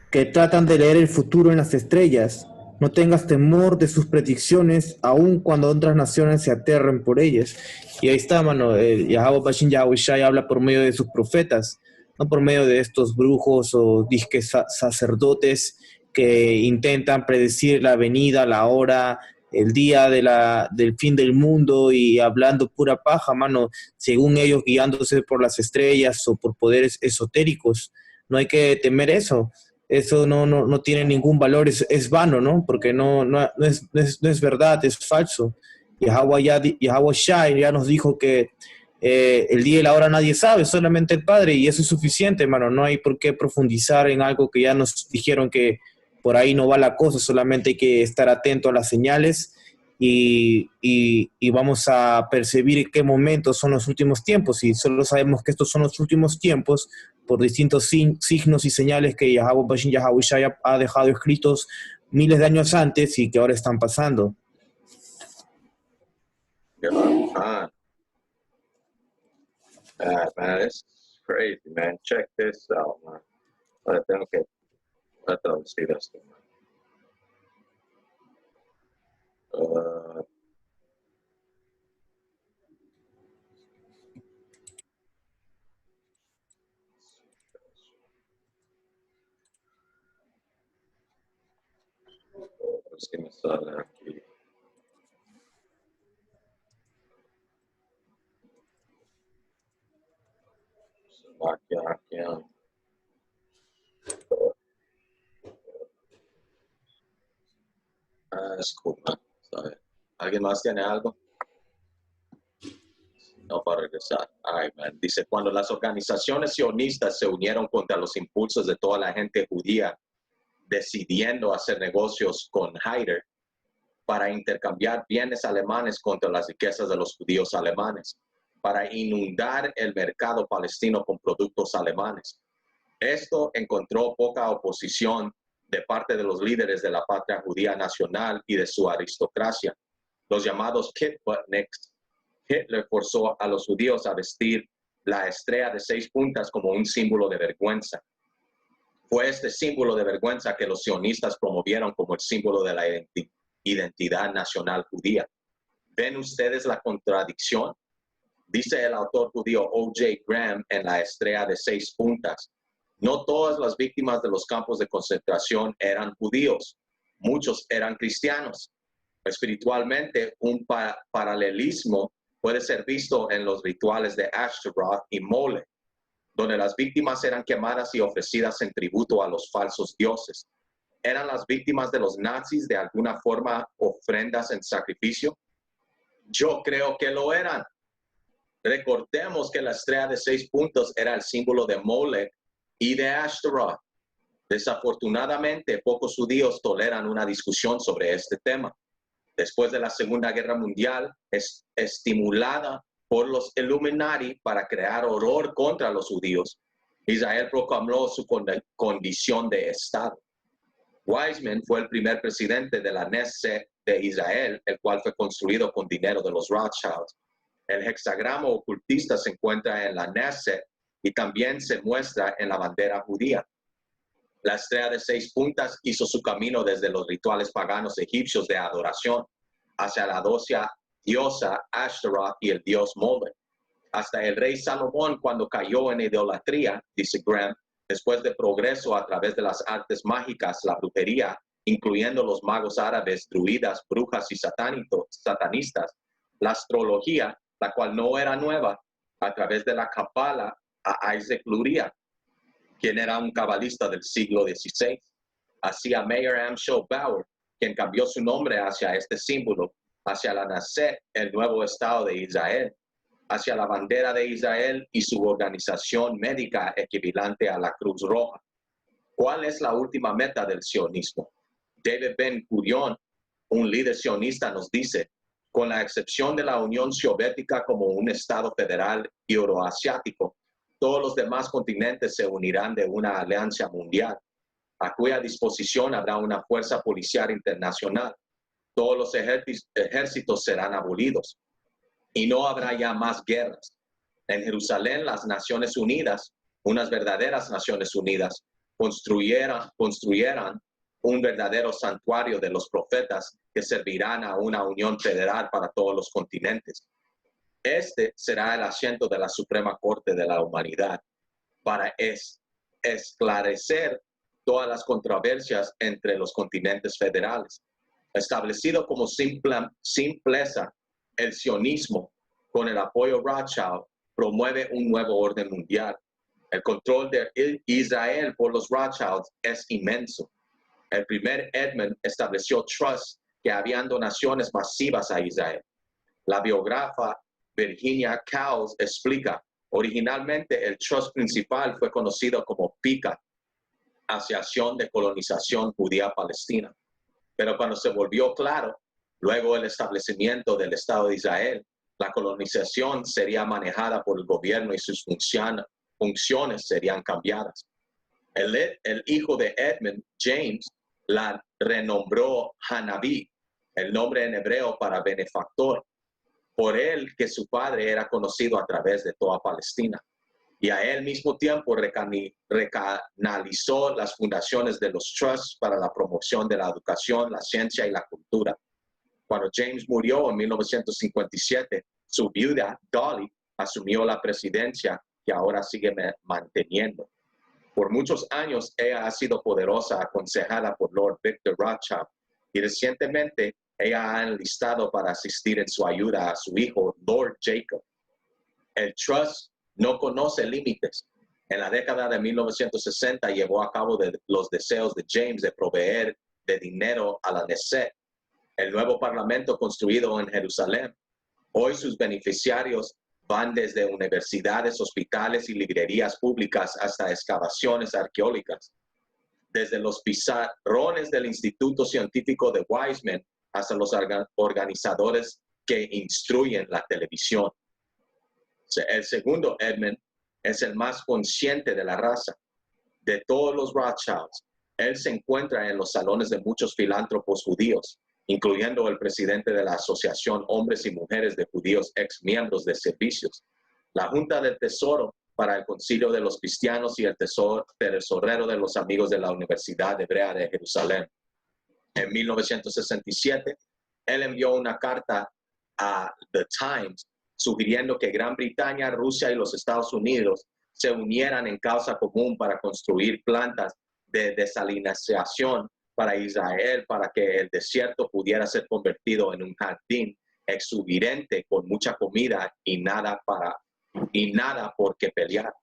que tratan de leer el futuro en las estrellas. No tengas temor de sus predicciones, aun cuando otras naciones se aterren por ellas. Y ahí está, mano. Yahweh Bashem Yahushai habla por medio de sus profetas, no por medio de estos brujos o disques sacerdotes que intentan predecir la venida, la hora, el día del fin del mundo y hablando pura paja, mano, según ellos guiándose por las estrellas o por poderes esotéricos. No hay que temer eso. Eso no tiene ningún valor, es vano, ¿no? Porque no es verdad, es falso. Yahweh Shai ya nos dijo que el día y la hora nadie sabe, solamente el Padre, y eso es suficiente, hermano. No hay por qué profundizar en algo que ya nos dijeron que por ahí no va la cosa, solamente hay que estar atento a las señales y vamos a percibir en qué momentos son los últimos tiempos, y solo sabemos que estos son los últimos tiempos por distintos signos y señales que Yahweh Bashem Yahushai ha dejado escritos miles de años antes y que ahora están pasando. Man, it's crazy, man. Check this out, man. Ahora tengo que traducir esto, man. Es que me sale aquí. Aquí. Disculpa. ¿Alguien más tiene algo? No, para regresar. Ay, man. Dice, cuando las organizaciones sionistas se unieron contra los impulsos de toda la gente judía, decidiendo hacer negocios con Haider para intercambiar bienes alemanes contra las riquezas de los judíos alemanes, para inundar el mercado palestino con productos alemanes. Esto encontró poca oposición de parte de los líderes de la patria judía nacional y de su aristocracia, los llamados Kibbutniks. Hitler forzó a los judíos a vestir la estrella de 6 puntas como un símbolo de vergüenza. Fue este símbolo de vergüenza que los sionistas promovieron como el símbolo de la identidad nacional judía. ¿Ven ustedes la contradicción? Dice el autor judío O.J. Graham en La estrella de 6 puntas. No todas las víctimas de los campos de concentración eran judíos. Muchos eran cristianos. Espiritualmente, un paralelismo puede ser visto en los rituales de Ashtaroth y Molech, donde las víctimas eran quemadas y ofrecidas en tributo a los falsos dioses. ¿Eran las víctimas de los nazis de alguna forma ofrendas en sacrificio? Yo creo que lo eran. Recordemos que la estrella de 6 puntos era el símbolo de Molech y de Ashtaroth. Desafortunadamente, pocos judíos toleran una discusión sobre este tema. Después de la Segunda Guerra Mundial, es estimulada por los Illuminati para crear horror contra los judíos. Israel proclamó su condición de Estado. Weizmann fue el primer presidente de la Knesset de Israel, el cual fue construido con dinero de los Rothschilds. El hexagrama ocultista se encuentra en la Knesset y también se muestra en la bandera judía. La estrella de 6 puntas hizo su camino desde los rituales paganos egipcios de adoración hacia la diosa Ashtaroth y el dios Molech, hasta el rey Salomón cuando cayó en idolatría, dice Graham, después de progreso a través de las artes mágicas, la brujería, incluyendo los magos árabes, druidas, brujas y satanistas, la astrología, la cual no era nueva, a través de la Kabbalah a Isaac Luria, quien era un cabalista del siglo XVI, hacia Mayer Amschel Bauer, quien cambió su nombre hacia este símbolo, hacia la Knesset, el nuevo Estado de Israel, hacia la bandera de Israel y su organización médica equivalente a la Cruz Roja. ¿Cuál es la última meta del sionismo? David Ben-Gurion, un líder sionista, nos dice, con la excepción de la Unión Soviética como un Estado federal y euroasiático, todos los demás continentes se unirán de una alianza mundial, a cuya disposición habrá una fuerza policial internacional. Todos los ejércitos serán abolidos y no habrá ya más guerras. En Jerusalén, las Naciones Unidas, unas verdaderas Naciones Unidas, construyeran un verdadero santuario de los profetas que servirán a una unión federal para todos los continentes. Este será el asiento de la Suprema Corte de la Humanidad para esclarecer todas las controversias entre los continentes federales. Establecido como simpleza, el sionismo, con el apoyo Rothschild, promueve un nuevo orden mundial. El control de Israel por los Rothschilds es inmenso. El primer Edmund estableció trusts que habían donaciones masivas a Israel. La biógrafa Virginia Cowles explica, originalmente el trust principal fue conocido como PICA, Asociación de Colonización Judía Palestina. Pero cuando se volvió claro, luego el establecimiento del Estado de Israel, la colonización sería manejada por el gobierno y sus funciones serían cambiadas. El hijo de Edmund, James, la renombró Hanabi, el nombre en hebreo para benefactor, por él que su padre era conocido a través de toda Palestina. Y a él mismo tiempo recanalizó las fundaciones de los trusts para la promoción de la educación, la ciencia y la cultura. Cuando James murió en 1957, su viuda, Dolly, asumió la presidencia que ahora sigue manteniendo. Por muchos años, ella ha sido poderosa aconsejada por Lord Victor Rothschild y recientemente ella ha enlistado para asistir en su ayuda a su hijo, Lord Jacob. El trust no conoce límites. En la década de 1960 llevó a cabo los deseos de James de proveer de dinero a la Knesset. El nuevo parlamento construido en Jerusalén. Hoy sus beneficiarios van desde universidades, hospitales y librerías públicas hasta excavaciones arqueológicas. Desde los pizarrones del Instituto Científico de Weizmann hasta los organizadores que instruyen la televisión. El segundo Edmund es el más consciente de la raza. De todos los Rothschilds, él se encuentra en los salones de muchos filántropos judíos, incluyendo el presidente de la Asociación Hombres y Mujeres de Judíos, ex miembros de servicios, la Junta del Tesoro para el Concilio de los Cristianos y el tesorero de los Amigos de la Universidad Hebrea de Jerusalén. En 1967, él envió una carta a The Times sugiriendo que Gran Bretaña, Rusia y los Estados Unidos se unieran en causa común para construir plantas de desalinización para Israel, para que el desierto pudiera ser convertido en un jardín exuberante con mucha comida y nada por qué pelear.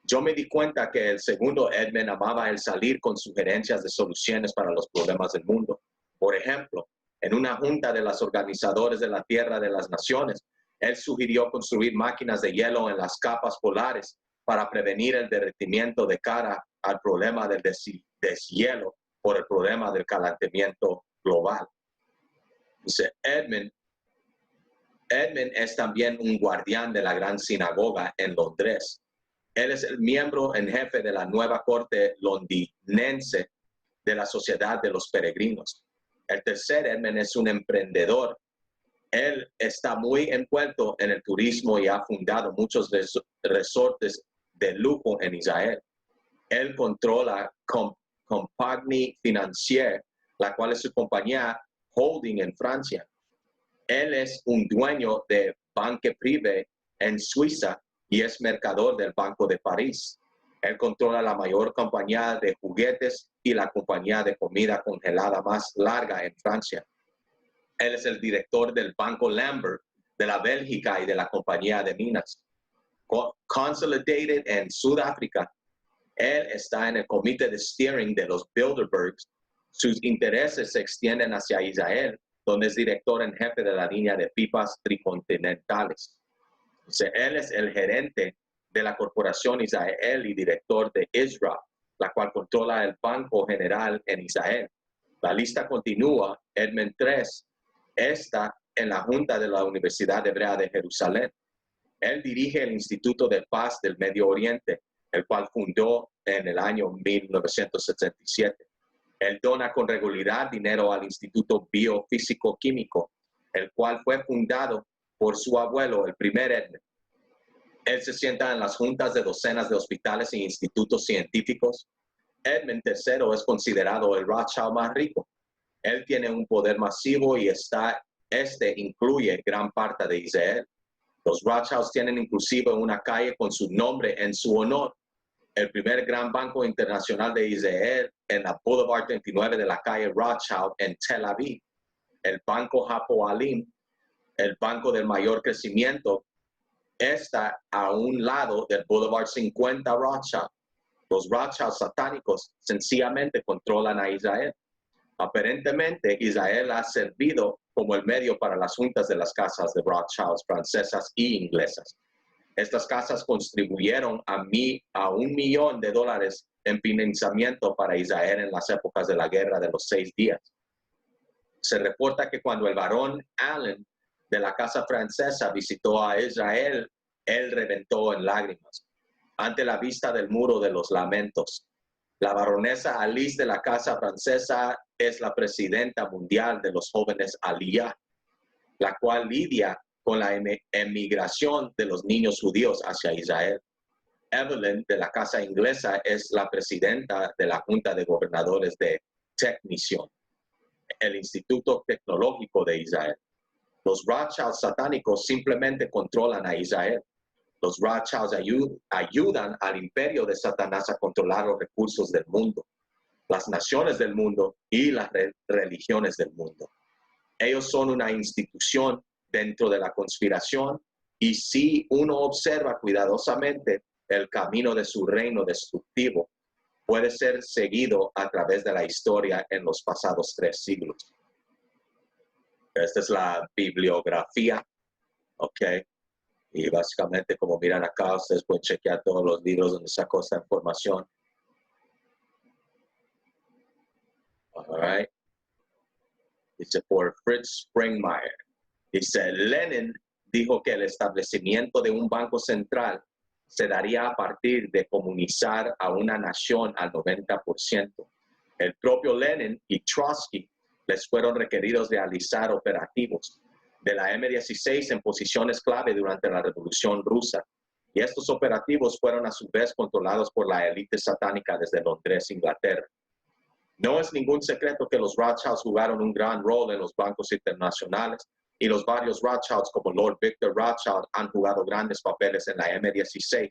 Yo me di cuenta que el segundo Edmund amaba el salir con sugerencias de soluciones para los problemas del mundo. Por ejemplo, en una junta de los organizadores de la Tierra de las Naciones, él sugirió construir máquinas de hielo en las capas polares para prevenir el derretimiento de cara al problema del deshielo por el problema del calentamiento global. Dice, Edmund es también un guardián de la gran sinagoga en Londres. Él es el miembro en jefe de la nueva corte londinense de la Sociedad de los Peregrinos. El tercer Edmund es un emprendedor. Él está muy envuelto en el turismo y ha fundado muchos resortes de lujo en Israel. Él controla Compagnie Financière, la cual es su compañía holding en Francia. Él es un dueño de Banque Privée en Suiza y es mercador del Banco de París. Él controla la mayor compañía de juguetes y la compañía de comida congelada más larga en Francia. Él es el director del Banco Lambert de la Bélgica y de la compañía de minas. Consolidated en Sudáfrica, él está en el comité de steering de los Bilderbergs. Sus intereses se extienden hacia Israel, donde es director en jefe de la línea de pipas tricontinentales. Él es el gerente de la Corporación Israel y director de Israel, la cual controla el Banco General en Israel. La lista continúa. Edmund III está en la Junta de la Universidad Hebrea de Jerusalén. Él dirige el Instituto de Paz del Medio Oriente, el cual fundó en el año 1977. Él dona con regularidad dinero al Instituto Biofísico-Químico, el cual fue fundado por su abuelo, el primer Edmund. Él se sienta en las juntas de docenas de hospitales e institutos científicos. Edmund III es considerado el Rothschild más rico. Él tiene un poder masivo y este incluye gran parte de Israel. Los Rothschilds tienen inclusive una calle con su nombre en su honor. El primer gran banco internacional de Israel en la Boulevard 29 de la calle Rothschild en Tel Aviv. El Banco Hapoalim, el banco del mayor crecimiento, está a un lado del Boulevard 50 Rothschild. Los Rothschild satánicos sencillamente controlan a Israel. Aparentemente, Israel ha servido como el medio para las juntas de las casas de Rothschild francesas y inglesas. Estas casas contribuyeron a $1 millón en financiamiento para Israel en las épocas de la Guerra de los 6 días. Se reporta que cuando el barón Allen de la Casa Francesa visitó a Israel, él reventó en lágrimas ante la vista del Muro de los Lamentos. La baronesa Alice de la Casa Francesa es la presidenta mundial de los jóvenes Aliyah, la cual lidia con la emigración de los niños judíos hacia Israel. Evelyn de la Casa Inglesa es la presidenta de la Junta de Gobernadores de Technion, el Instituto Tecnológico de Israel. Los Rothschild satánicos simplemente controlan a Israel. Los Rothschilds ayudan al imperio de Satanás a controlar los recursos del mundo, las naciones del mundo y las religiones del mundo. Ellos son una institución dentro de la conspiración y si uno observa cuidadosamente el camino de su reino destructivo, puede ser seguido a través de la historia en los pasados 3 siglos. Esta es la bibliografía, ¿ok? Y básicamente, como miran acá, ustedes pueden chequear todos los libros donde sacó esta información. All right. Dice por Fritz Springmeier. Dice, Lenin dijo que el establecimiento de un banco central se daría a partir de comunizar a una nación al 90%. El propio Lenin y Trotsky les fueron requeridos realizar operativos de la M-16 en posiciones clave durante la Revolución Rusa. Y estos operativos fueron a su vez controlados por la élite satánica desde Londres, Inglaterra. No es ningún secreto que los Rothschilds jugaron un gran rol en los bancos internacionales y los varios Rothschilds como Lord Victor Rothschild han jugado grandes papeles en la M-16.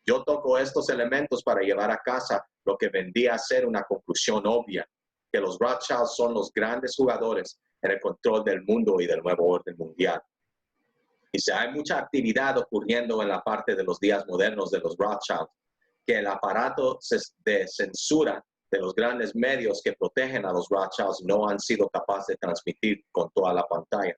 Yo toco estos elementos para llevar a casa lo que vendría a ser una conclusión obvia, que los Rothschilds son los grandes jugadores en el control del mundo y del nuevo orden mundial. Y si hay mucha actividad ocurriendo en la parte de los días modernos de los Rothschilds, que el aparato de censura de los grandes medios que protegen a los Rothschilds no han sido capaces de transmitir con toda la pantalla.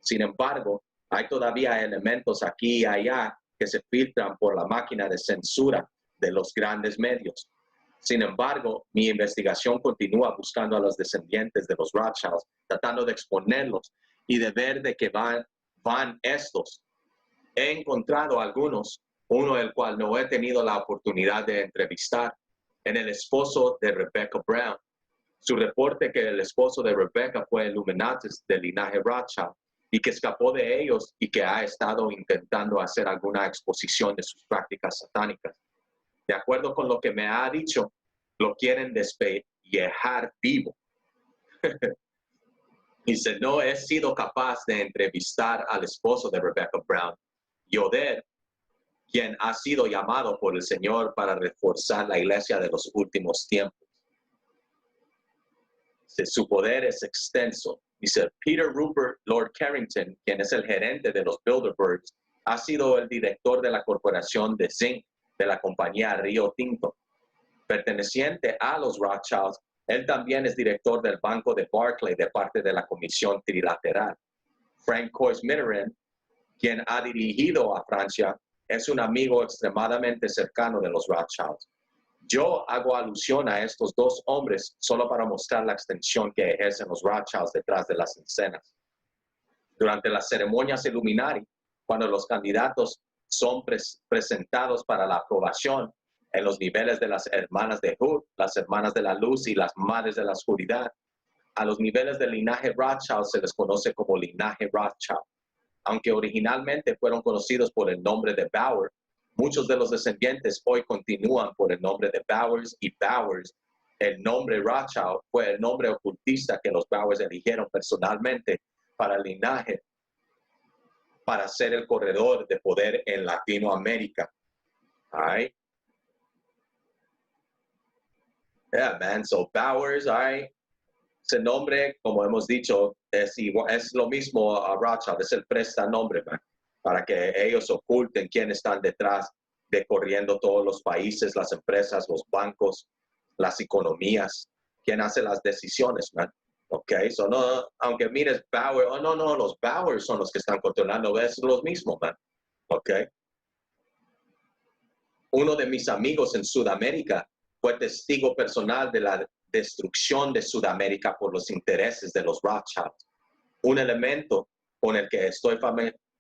Sin embargo, hay todavía elementos aquí y allá que se filtran por la máquina de censura de los grandes medios. Sin embargo, mi investigación continúa buscando a los descendientes de los Rothschilds, tratando de exponerlos y de ver de qué van estos. He encontrado algunos, uno del cual no he tenido la oportunidad de entrevistar, en el esposo de Rebecca Brown. Su reporte que el esposo de Rebecca fue Illuminatus del linaje Rothschild y que escapó de ellos y que ha estado intentando hacer alguna exposición de sus prácticas satánicas. De acuerdo con lo que me ha dicho, lo quieren despellejar vivo. Dice, no he sido capaz de entrevistar al esposo de Rebecca Brown, Yoder, quien ha sido llamado por el Señor para reforzar la iglesia de los últimos tiempos. Su poder es extenso. Dice, Peter Rupert Lord Carrington, quien es el gerente de los Bilderbergs, ha sido el director de la corporación de zinc de la compañía Rio Tinto. Perteneciente a los Rothschilds, él también es director del Banco de Barclay de parte de la Comisión Trilateral. Frank Coys Mitterrand, quien ha dirigido a Francia, es un amigo extremadamente cercano de los Rothschilds. Yo hago alusión a estos dos hombres solo para mostrar la extensión que ejercen los Rothschilds detrás de las escenas. Durante las ceremonias Illuminati, cuando los candidatos son presentados para la aprobación en los niveles de las hermanas de Hood, las hermanas de la luz y las madres de la oscuridad, a los niveles del linaje Rothschild se les conoce como linaje Rothschild. Aunque originalmente fueron conocidos por el nombre de Bauer, muchos de los descendientes hoy continúan por el nombre de Bowers y Bowers. El nombre Rothschild fue el nombre ocultista que los Bowers eligieron personalmente para el linaje, para ser el corredor de poder en Latinoamérica. All right. Yeah, man. So Bowers, all right. Ese nombre, como hemos dicho, es lo mismo a Rothschild, es el prestanombre, man, para que ellos oculten quién están detrás de corriendo todos los países, las empresas, los bancos, las economías, quién hace las decisiones, man. Ok, so no, aunque mires Bauer, oh no, los Bowers son los que están controlando, es los mismos, man. Ok. Uno de mis amigos en Sudamérica fue testigo personal de la destrucción de Sudamérica por los intereses de los Rothschild. Un elemento con el que estoy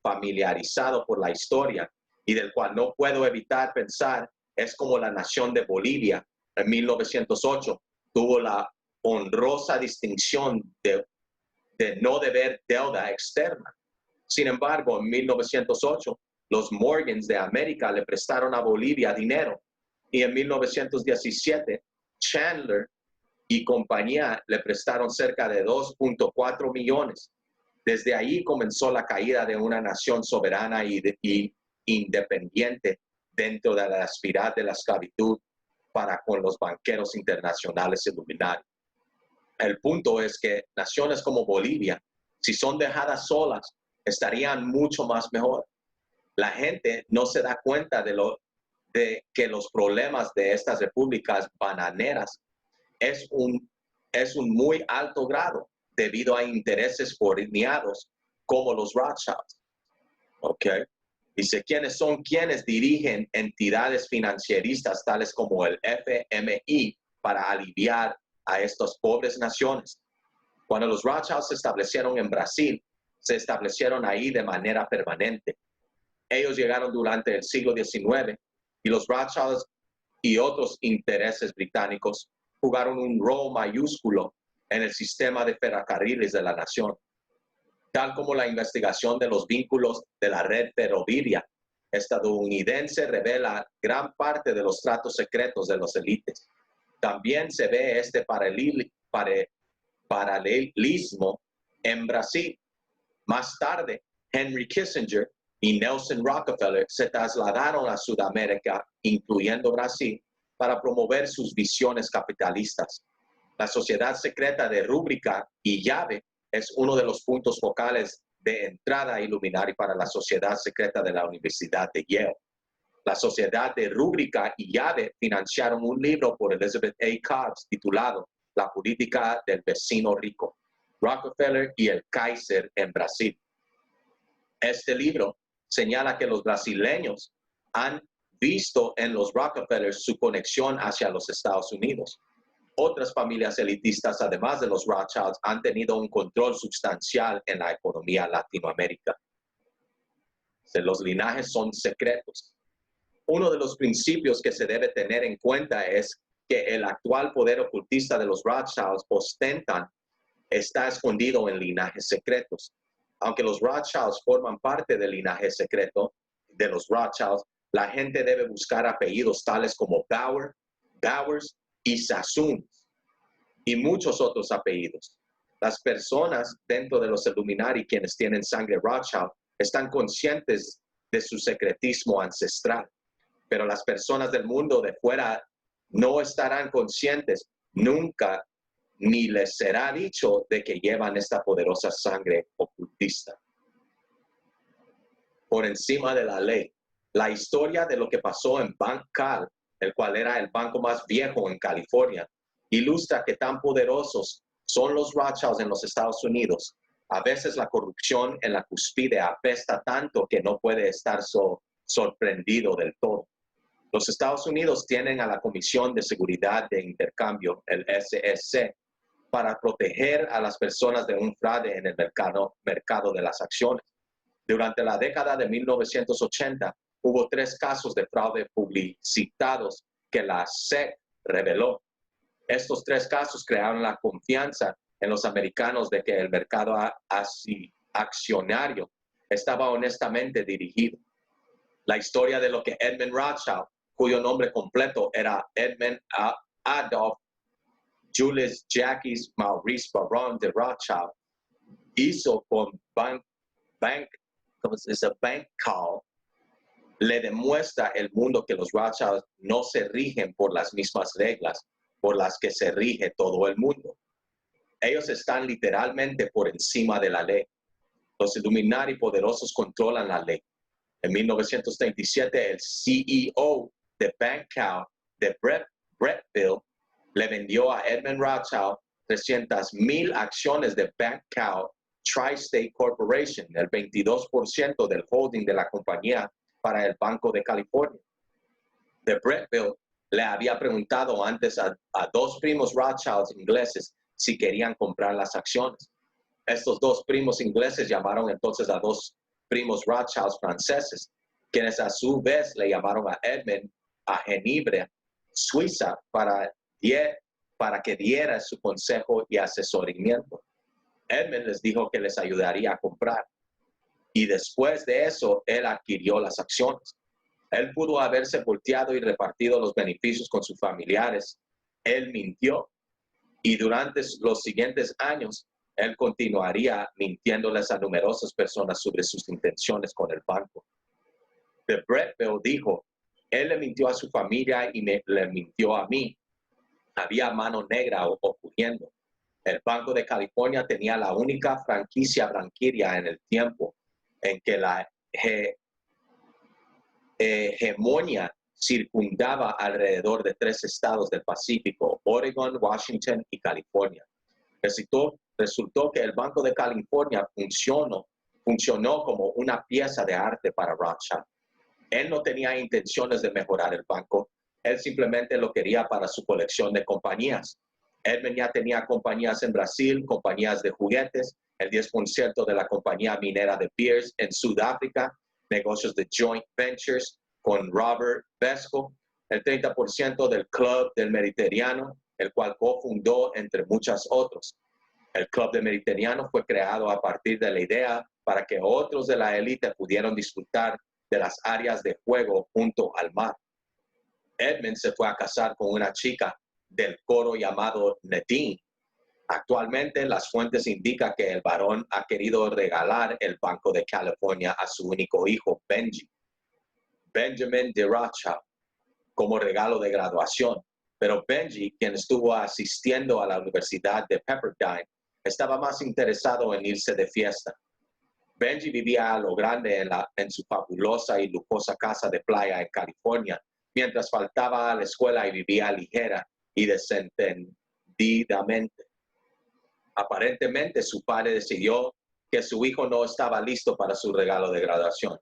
familiarizado por la historia y del cual no puedo evitar pensar es como la nación de Bolivia en 1908 tuvo la honrosa distinción de no deber deuda externa. Sin embargo, en 1908, los Morgans de América le prestaron a Bolivia dinero y en 1917, Chandler y compañía le prestaron cerca de 2.4 millones. Desde ahí comenzó la caída de una nación soberana y independiente dentro de la espiral de la esclavitud para con los banqueros internacionales Illuminati. El punto es que naciones como Bolivia, si son dejadas solas, estarían mucho más mejor. La gente no se da cuenta de que los problemas de estas repúblicas bananeras es un muy alto grado debido a intereses foraneados como los Rothschilds. ¿Ok? Dice, ¿quiénes son quienes dirigen entidades financieristas tales como el FMI para aliviar a estas pobres naciones? Cuando los Rothschilds se establecieron en Brasil, se establecieron ahí de manera permanente. Ellos llegaron durante el siglo XIX y los Rothschilds y otros intereses británicos jugaron un rol mayúsculo en el sistema de ferrocarriles de la nación, tal como la investigación de los vínculos de la red ferroviaria estadounidense revela gran parte de los tratos secretos de los élites. También se ve este paralelismo en Brasil. Más tarde, Henry Kissinger y Nelson Rockefeller se trasladaron a Sudamérica, incluyendo Brasil, para promover sus visiones capitalistas. La sociedad secreta de rúbrica y llave es uno de los puntos focales de entrada Illuminati para la sociedad secreta de la Universidad de Yale. La sociedad de rúbrica y llave financiaron un libro por Elizabeth A. Cobbs titulado La política del vecino rico, Rockefeller y el Kaiser en Brasil. Este libro señala que los brasileños han visto en los Rockefellers su conexión hacia los Estados Unidos. Otras familias elitistas, además de los Rothschilds, han tenido un control sustancial en la economía Latinoamérica. Los linajes son secretos. Uno de los principios que se debe tener en cuenta es que el actual poder ocultista de los Rothschilds ostentan está escondido en linajes secretos. Aunque los Rothschilds forman parte del linaje secreto de los Rothschilds, la gente debe buscar apellidos tales como Bauer, Bowers y Sassoon y muchos otros apellidos. Las personas dentro de los Illuminati quienes tienen sangre Rothschild están conscientes de su secretismo ancestral, pero las personas del mundo de fuera no estarán conscientes nunca, ni les será dicho de que llevan esta poderosa sangre ocultista. Por encima de la ley, la historia de lo que pasó en Bank Cal, el cual era el banco más viejo en California, ilustra que tan poderosos son los Rothschilds en los Estados Unidos. A veces la corrupción en la cúspide apesta tanto que no puede estar sorprendido del todo. Los Estados Unidos tienen a la Comisión de Seguridad de Intercambio, el SEC, para proteger a las personas de un fraude en el mercado de las acciones. Durante la década de 1980, hubo 3 casos de fraude publicitados que la SEC reveló. Estos 3 casos crearon la confianza en los americanos de que el mercado accionario estaba honestamente dirigido. La historia de lo que Edmund Rothschild, cuyo nombre completo era Edmund Adolf Julius Jacques Maurice Baron de Rothschild, hizo con Bank Cal, le demuestra el mundo que los Rothschilds no se rigen por las mismas reglas por las que se rige todo el mundo. Ellos están literalmente por encima de la ley. Los Illuminati poderosos controlan la ley. En 1937, el CEO de Bank Cal, de Brettville, le vendió a Edmund Rothschild 300,000 acciones de Bank Cal Tri-State Corporation, el 22% del holding de la compañía para el Banco de California. De Brettville le había preguntado antes a 2 primos Rothschilds ingleses si querían comprar las acciones. Estos 2 primos ingleses llamaron entonces a 2 primos Rothschilds franceses, quienes a su vez le llamaron a Edmund a Ginebra, Suiza, para que diera su consejo y asesoramiento. Edmund les dijo que les ayudaría a comprar. Y después de eso, él adquirió las acciones. Él pudo haberse volteado y repartido los beneficios con sus familiares. Él mintió. Y durante los siguientes años, él continuaría mintiéndoles a numerosas personas sobre sus intenciones con el banco. De Brettville dijo, él le mintió a su familia y le mintió a mí. Había mano negra ocurriendo. El Banco de California tenía la única franquicia bancaria en el tiempo en que la hegemonía circundaba alrededor de 3 estados del Pacífico, Oregon, Washington y California. Resultó resultó que el Banco de California funcionó como una pieza de arte para Rothschild. Él no tenía intenciones de mejorar el banco, él simplemente lo quería para su colección de compañías. Edmund ya tenía compañías en Brasil, compañías de juguetes, el 10% de la compañía minera de Pierce en Sudáfrica, negocios de joint ventures con Robert Vesco, el 30% del Club del Mediterráneo, el cual cofundó entre muchos otros. El Club del Mediterráneo fue creado a partir de la idea para que otros de la élite pudieran disfrutar de las áreas de juego junto al mar. Edmund se fue a casar con una chica del coro llamado Nadine. Actualmente las fuentes indican que el varón ha querido regalar el Banco de California a su único hijo, Benjamin de Rothschild, como regalo de graduación. Pero Benji, quien estuvo asistiendo a la Universidad de Pepperdine, estaba más interesado en irse de fiesta. Benji vivía a lo grande en su fabulosa y lujosa casa de playa en California, mientras faltaba a la escuela y vivía ligera y desentendidamente. Aparentemente, su padre decidió que su hijo no estaba listo para su regalo de graduación.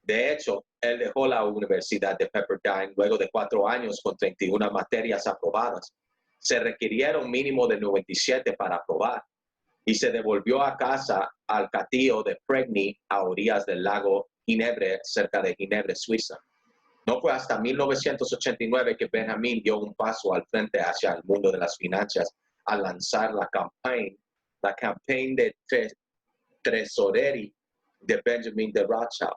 De hecho, él dejó la Universidad de Pepperdine luego de 4 años con 31 materias aprobadas. Se requirieron mínimo de 97 para aprobar y se devolvió a casa al castillo de Pregny a orillas del lago Ginebra, cerca de Ginebra, Suiza. No fue hasta 1989 que Benjamin dio un paso al frente hacia el mundo de las finanzas al lanzar la campaña de tesorería de Benjamin de Rothschild.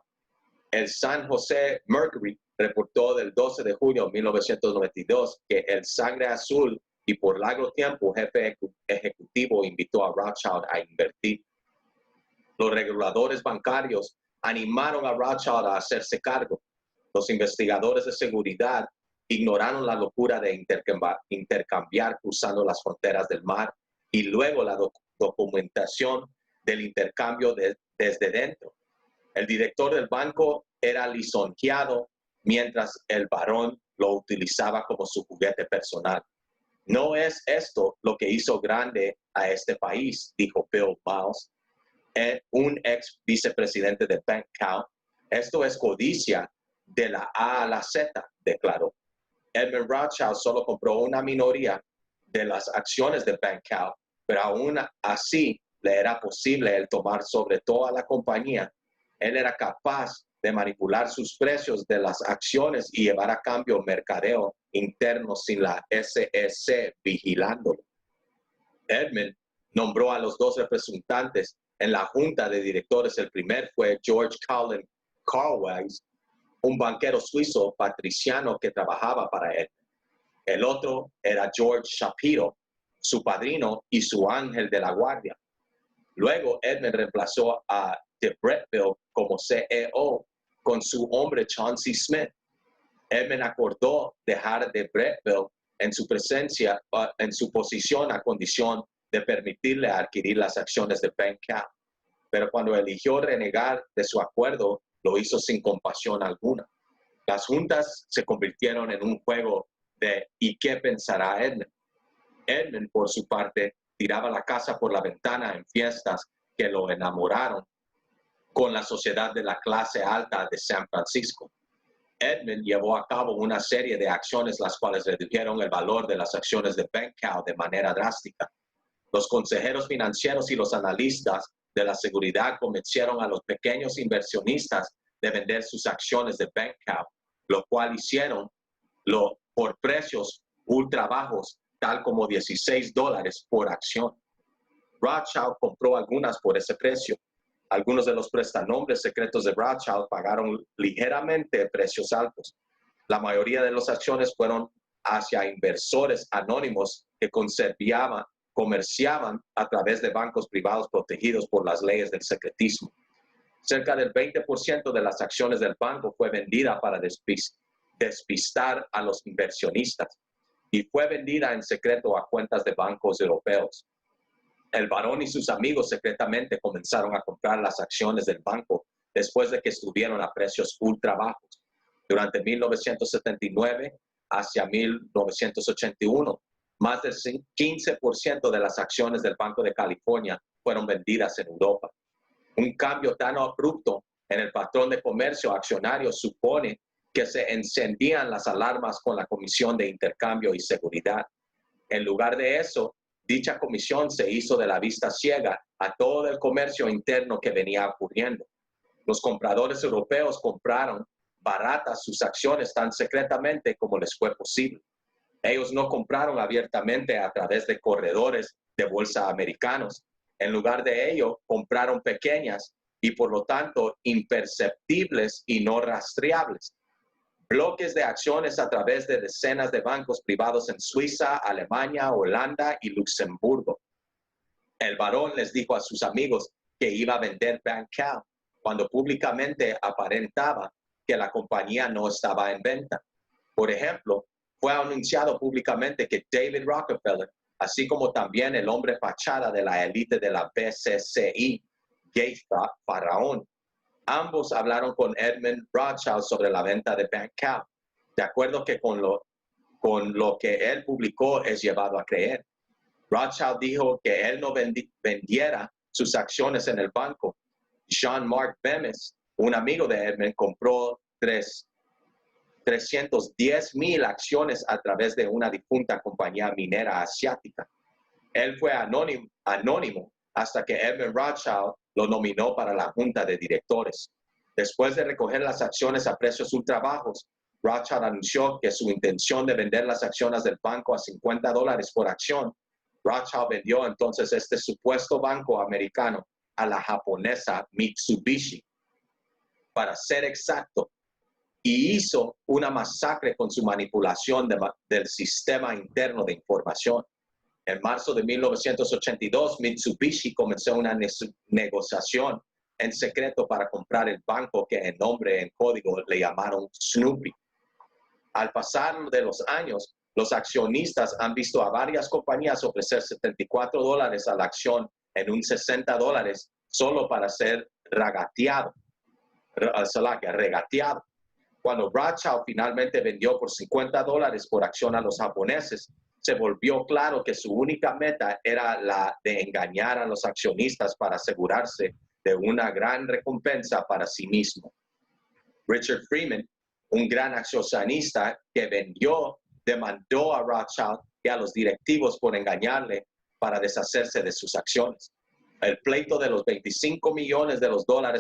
El San Jose Mercury reportó del 12 de junio de 1992 que el Sangre Azul y por largo tiempo jefe ejecutivo invitó a Rothschild a invertir. Los reguladores bancarios animaron a Rothschild a hacerse cargo. Los investigadores de seguridad ignoraron la locura de intercambiar cruzando las fronteras del mar y luego la documentación del intercambio desde dentro. El director del banco era lisonjeado mientras el varón lo utilizaba como su juguete personal. No es esto lo que hizo grande a este país, dijo Bill Miles, un ex vicepresidente de BankCal. Esto es codicia de la A a la Z, declaró. Edmund Rothschild solo compró una minoría de las acciones de BankCal, pero aún así le era posible el tomar sobre toda la compañía. Él era capaz de manipular sus precios de las acciones y llevar a cabo mercadeo interno sin la SEC vigilándolo. Edmund nombró a los 2 representantes en la junta de directores. El primer fue George Colin Carwise, un banquero suizo patriciano que trabajaba para él. El otro era George Shapiro, su padrino y su ángel de la guardia. Luego Edmund reemplazó a de Bretteville como CEO con su hombre Chauncey Smith. Edmund acordó dejar de Bretteville en su posición a condición de permitirle adquirir las acciones de BankCal. Pero cuando eligió renegar de su acuerdo, lo hizo sin compasión alguna. Las juntas se convirtieron en un juego de ¿y qué pensará Edmund? Edmund, por su parte, tiraba la casa por la ventana en fiestas que lo enamoraron con la sociedad de la clase alta de San Francisco. Edmund llevó a cabo una serie de acciones las cuales redujeron el valor de las acciones de BankCal de manera drástica. Los consejeros financieros y los analistas de la seguridad convencieron a los pequeños inversionistas de vender sus acciones de BankCal, lo cual hicieron por precios ultra bajos, tal como $16 por acción. Rothschild compró algunas por ese precio. Algunos de los prestanombres secretos de Rothschild pagaron ligeramente precios altos. La mayoría de las acciones fueron hacia inversores anónimos que comerciaban a través de bancos privados protegidos por las leyes del secretismo. Cerca del 20% de las acciones del banco fue vendida para despistar a los inversionistas y fue vendida en secreto a cuentas de bancos europeos. El varón y sus amigos secretamente comenzaron a comprar las acciones del banco después de que estuvieron a precios ultra bajos. Durante 1979 hacia 1981, Más del 15% de las acciones del Banco de California fueron vendidas en Europa. Un cambio tan abrupto en el patrón de comercio accionario supone que se encendían las alarmas con la Comisión de Intercambio y Seguridad. En lugar de eso, dicha comisión se hizo de la vista ciega a todo el comercio interno que venía ocurriendo. Los compradores europeos compraron baratas sus acciones tan secretamente como les fue posible. Ellos no compraron abiertamente a través de corredores de bolsa americanos. En lugar de ello, compraron pequeñas y por lo tanto imperceptibles y no rastreables bloques de acciones a través de decenas de bancos privados en Suiza, Alemania, Holanda y Luxemburgo. El varón les dijo a sus amigos que iba a vender BankCal cuando públicamente aparentaba que la compañía no estaba en venta. Por ejemplo, fue anunciado públicamente que David Rockefeller, así como también el hombre fachada de la élite de la BCCI, Gates Faraón, ambos hablaron con Edmund Rothschild sobre la venta de BankCal, de acuerdo que con lo que él publicó es llevado a creer. Rothschild dijo que él no vendiera sus acciones en el banco. Jean-Marc Bemis, un amigo de Edmund, compró 310,000 acciones a través de una difunta compañía minera asiática. Él fue anónimo hasta que Edmund Rothschild lo nominó para la junta de directores. Después de recoger las acciones a precios ultra bajos, Rothschild anunció que su intención de vender las acciones del banco a $50 por acción. Rothschild vendió entonces este supuesto banco americano a la japonesa Mitsubishi, para ser exacto, y hizo una masacre con su manipulación del sistema interno de información. En marzo de 1982, Mitsubishi comenzó una negociación en secreto para comprar el banco que en nombre en código le llamaron Snoopy. Al pasar de los años, los accionistas han visto a varias compañías ofrecer $74 a la acción en un $60 solo para ser regateado. Cuando Rothschild finalmente vendió por $50 por acción a los japoneses, se volvió claro que su única meta era la de engañar a los accionistas para asegurarse de una gran recompensa para sí mismo. Richard Freeman, un gran accionista que vendió, demandó a Rothschild y a los directivos por engañarle para deshacerse de sus acciones. El pleito de los $25 millones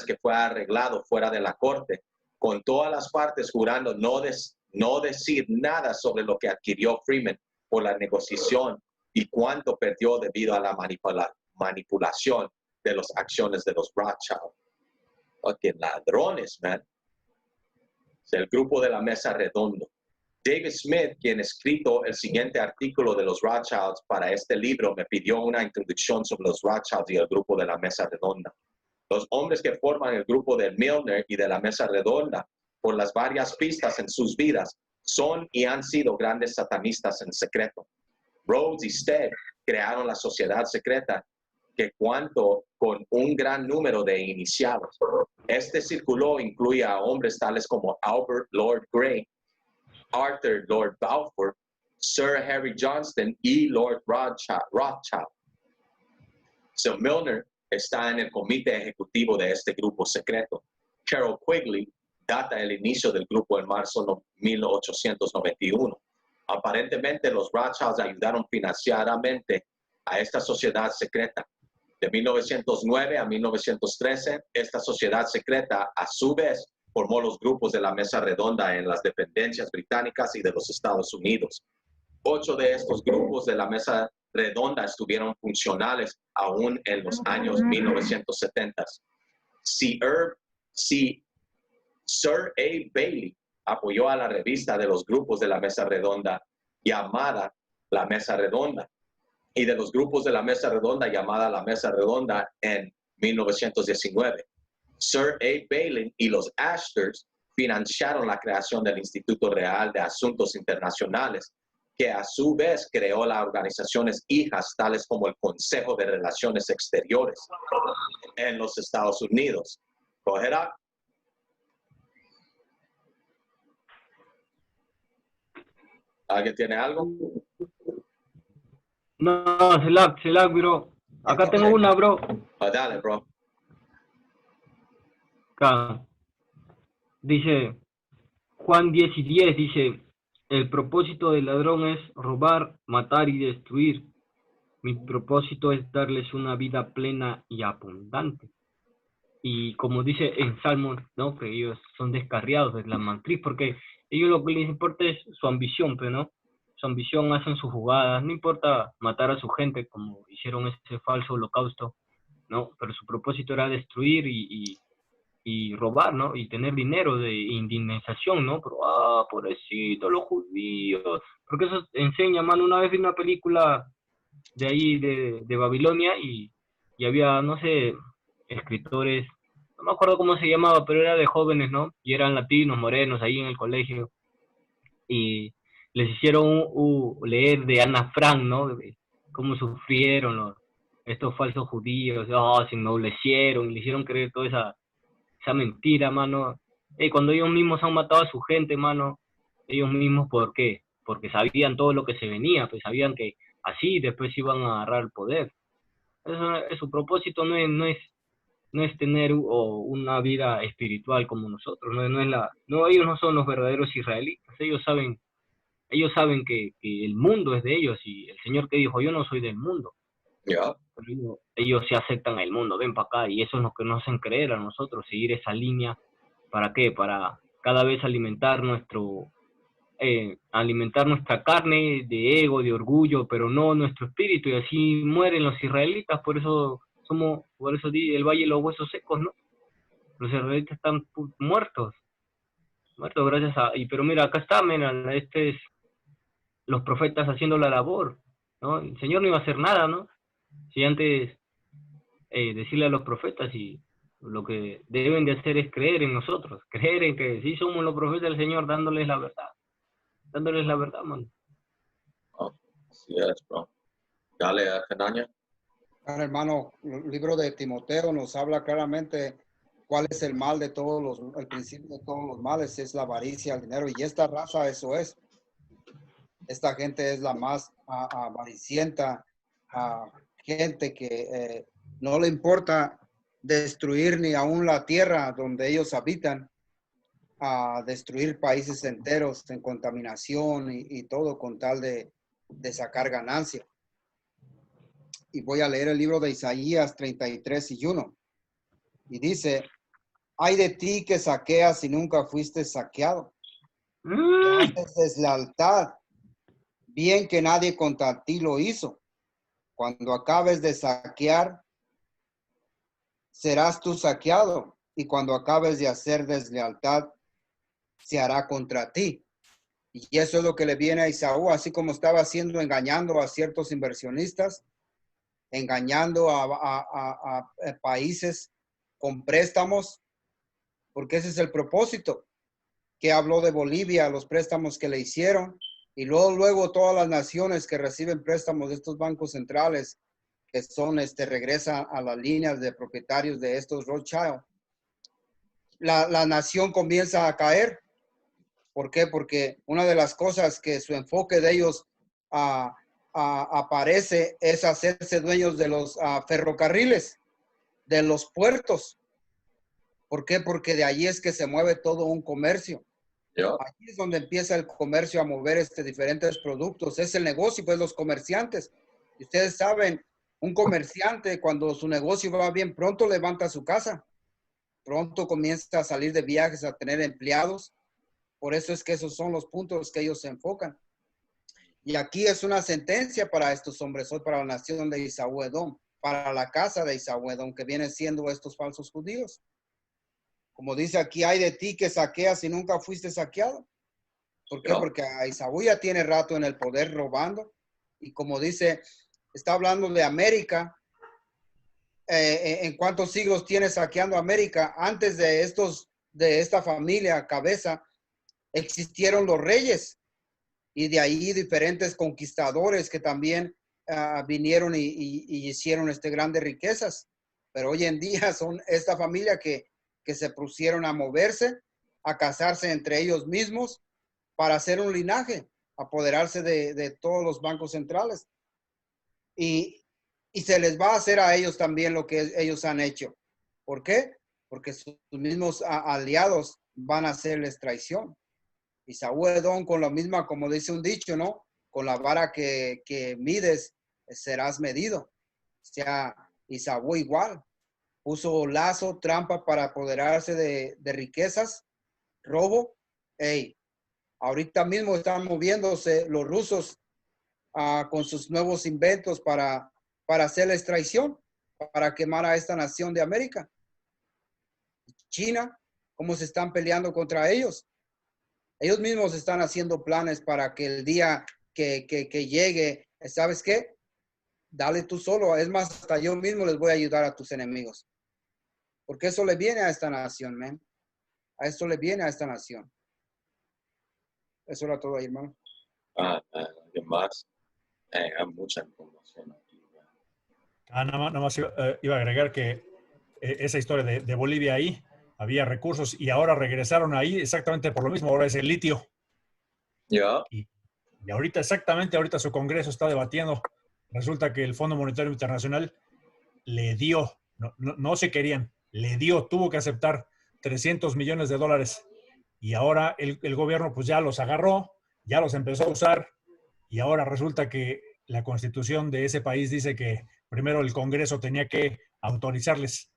que fue arreglado fuera de la corte, con todas las partes jurando no decir nada sobre lo que adquirió Freeman por la negociación y cuánto perdió debido a la manipulación de las acciones de los Rothschild. Okay, ladrones, man. Es el grupo de la mesa redonda. David Smith, quien ha escrito el siguiente artículo de los Rothschilds para este libro, me pidió una introducción sobre los Rothschilds y el grupo de la mesa redonda. Los hombres que forman el grupo del Milner y de la mesa redonda, por las varias pistas en sus vidas, son y han sido grandes satanistas en secreto. Rhodes y Stead crearon la sociedad secreta que cuantó con un gran número de iniciados. Este círculo incluye a hombres tales como Albert Lord Grey, Arthur Lord Balfour, Sir Harry Johnston y Lord Rothschild. Sir Milner está en el comité ejecutivo de este grupo secreto. Carol Quigley data el inicio del grupo en marzo de 1891. Aparentemente, los Rothschilds ayudaron financieramente a esta sociedad secreta. De 1909 a 1913, esta sociedad secreta, a su vez, formó los grupos de la mesa redonda en las dependencias británicas y de los Estados Unidos. 8 de estos grupos de la mesa redonda estuvieron funcionales aún en los años 1970. Sir A. Bailey apoyó a la revista de los grupos de la mesa redonda llamada La Mesa Redonda y de los grupos de la mesa redonda llamada La Mesa Redonda en 1919. Sir A. Bailey y los Astors financiaron la creación del Instituto Real de Asuntos Internacionales, que a su vez creó las organizaciones hijas tales como el Consejo de Relaciones Exteriores en los Estados Unidos. ¿Cogerá? ¿Alguien tiene algo? No, Selak, bro. Acá tengo Ok. una, bro. Dale, bro. Acá. Dice, Juan 10:10 dice, el propósito del ladrón es robar, matar y destruir. Mi propósito es darles una vida plena y abundante. Y como dice en Salmos, ¿no? Que ellos son descarriados de la matriz, porque ellos lo que les importa es su ambición, pero no, su ambición, hacen sus jugadas, no importa matar a su gente como hicieron ese falso holocausto, ¿no? Pero su propósito era destruir y robar, ¿no? Y tener dinero de indemnización, ¿no? Pero, pobrecito, los judíos, porque eso enseña, mano. Una vez vi una película de ahí, de Babilonia, y había, no sé, escritores, no me acuerdo cómo se llamaba, pero era de jóvenes, ¿no? Y eran latinos, morenos, ahí en el colegio, y les hicieron leer de Ana Frank, ¿no? De cómo sufrieron estos falsos judíos, se ennoblecieron, le hicieron creer toda esa mentira, mano. Cuando ellos mismos han matado a su gente, mano, ellos mismos, ¿por qué? Porque sabían todo lo que se venía, pues sabían que así después iban a agarrar el poder. Su propósito no es tener una vida espiritual como nosotros, ellos no son los verdaderos israelitas, ellos saben que el mundo es de ellos, y el Señor que dijo, yo no soy del mundo, Yeah. pero ellos se aceptan el mundo, ven para acá, y eso es lo que nos hacen creer a nosotros, seguir esa línea. ¿Para qué? Para cada vez alimentar nuestra carne de ego, de orgullo, pero no nuestro espíritu, y así mueren los israelitas. Por eso el Valle de los Huesos Secos, ¿no? Los israelitas están muertos pero mira, acá está, mira, los profetas haciendo la labor, ¿no? El Señor no iba a hacer nada, ¿no? Si antes, decirle a los profetas, y lo que deben de hacer es creer en nosotros, creer en que sí somos los profetas del Señor, dándoles la verdad, man. Oh, así es, bro. Dale, Hanania. Ahora, hermano, el libro de Timoteo nos habla claramente cuál es el mal de el principio de todos los males, es la avaricia, el dinero. Y esta raza, eso es. Esta gente es la más avaricienta, gente que no le importa destruir ni aún la tierra donde ellos habitan, a destruir países enteros en contaminación y todo con tal de sacar ganancia. Y voy a leer el libro de Isaías 33:1. Y dice, ay de ti que saqueas y nunca fuiste saqueado, que haces deslealtad, bien que nadie contra ti lo hizo. Cuando acabes de saquear, serás tú saqueado, y cuando acabes de hacer deslealtad, se hará contra ti. Y eso es lo que le viene a Esaú, así como estaba haciendo, engañando a ciertos inversionistas, engañando a países con préstamos, porque ese es el propósito, que habló de Bolivia, los préstamos que le hicieron, y luego todas las naciones que reciben préstamos de estos bancos centrales, que son, regresan a las líneas de propietarios de estos Rothschild. La nación comienza a caer. ¿Por qué? Porque una de las cosas que su enfoque de ellos aparece es hacerse dueños de los ferrocarriles, de los puertos. ¿Por qué? Porque de allí es que se mueve todo un comercio. Yeah. Aquí es donde empieza el comercio a mover diferentes productos. Es el negocio, pues, los comerciantes. Y ustedes saben, un comerciante, cuando su negocio va bien, pronto levanta su casa. Pronto comienza a salir de viajes, a tener empleados. Por eso es que esos son los puntos que ellos se enfocan. Y aquí es una sentencia para estos hombres, hoy para la nación de Esaú Edom, para la casa de Esaú Edom, que vienen siendo estos falsos judíos. Como dice aquí, hay de ti que saqueas y nunca fuiste saqueado. ¿Por qué? Yeah. Porque Esaú ya tiene rato en el poder robando. Y como dice, está hablando de América. ¿En cuántos siglos tiene saqueando América? Antes de esta familia cabeza, existieron los reyes. Y de ahí diferentes conquistadores que también vinieron y hicieron grandes riquezas. Pero hoy en día son esta familia que se pusieron a moverse, a casarse entre ellos mismos para hacer un linaje, apoderarse de todos los bancos centrales. y se les va a hacer a ellos también lo que ellos han hecho. ¿Por qué? Porque sus mismos aliados van a hacerles traición. Y Saúl Edom con la misma, como dice un dicho, ¿no? Con la vara que mides, serás medido. O sea, Isaú igual. Puso lazo, trampa para apoderarse de riquezas, robo. Hey, ahorita mismo están moviéndose los rusos con sus nuevos inventos para hacerles traición, para quemar a esta nación de América. China, cómo se están peleando contra ellos. Ellos mismos están haciendo planes para que el día que llegue, ¿sabes qué? Dale tú solo. Es más, hasta yo mismo les voy a ayudar a tus enemigos. Porque eso le viene a esta nación, man. A esto le viene a esta nación. Eso era todo ahí, hermano. ¿Alguien más? Hay mucha información aquí. Nada más iba a agregar que esa historia de Bolivia ahí, había recursos y ahora regresaron ahí exactamente por lo mismo, ahora es el litio. Yeah. Y ahorita, exactamente, ahorita su Congreso está debatiendo. Resulta que el Fondo Monetario Internacional le dio, no se querían, le dio, tuvo que aceptar $300 millones y ahora el gobierno pues ya los agarró, ya los empezó a usar y ahora resulta que la constitución de ese país dice que primero el Congreso tenía que autorizarles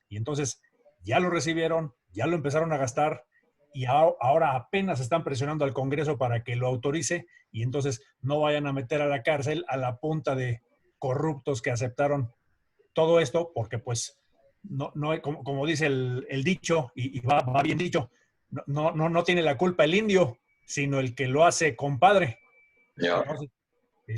y entonces ya lo recibieron, ya lo empezaron a gastar y ahora apenas están presionando al Congreso para que lo autorice y entonces no vayan a meter a la cárcel a la punta de corruptos que aceptaron todo esto, porque pues no como dice el dicho, y va bien dicho, no tiene la culpa el indio, sino el que lo hace compadre. Yeah. Entonces,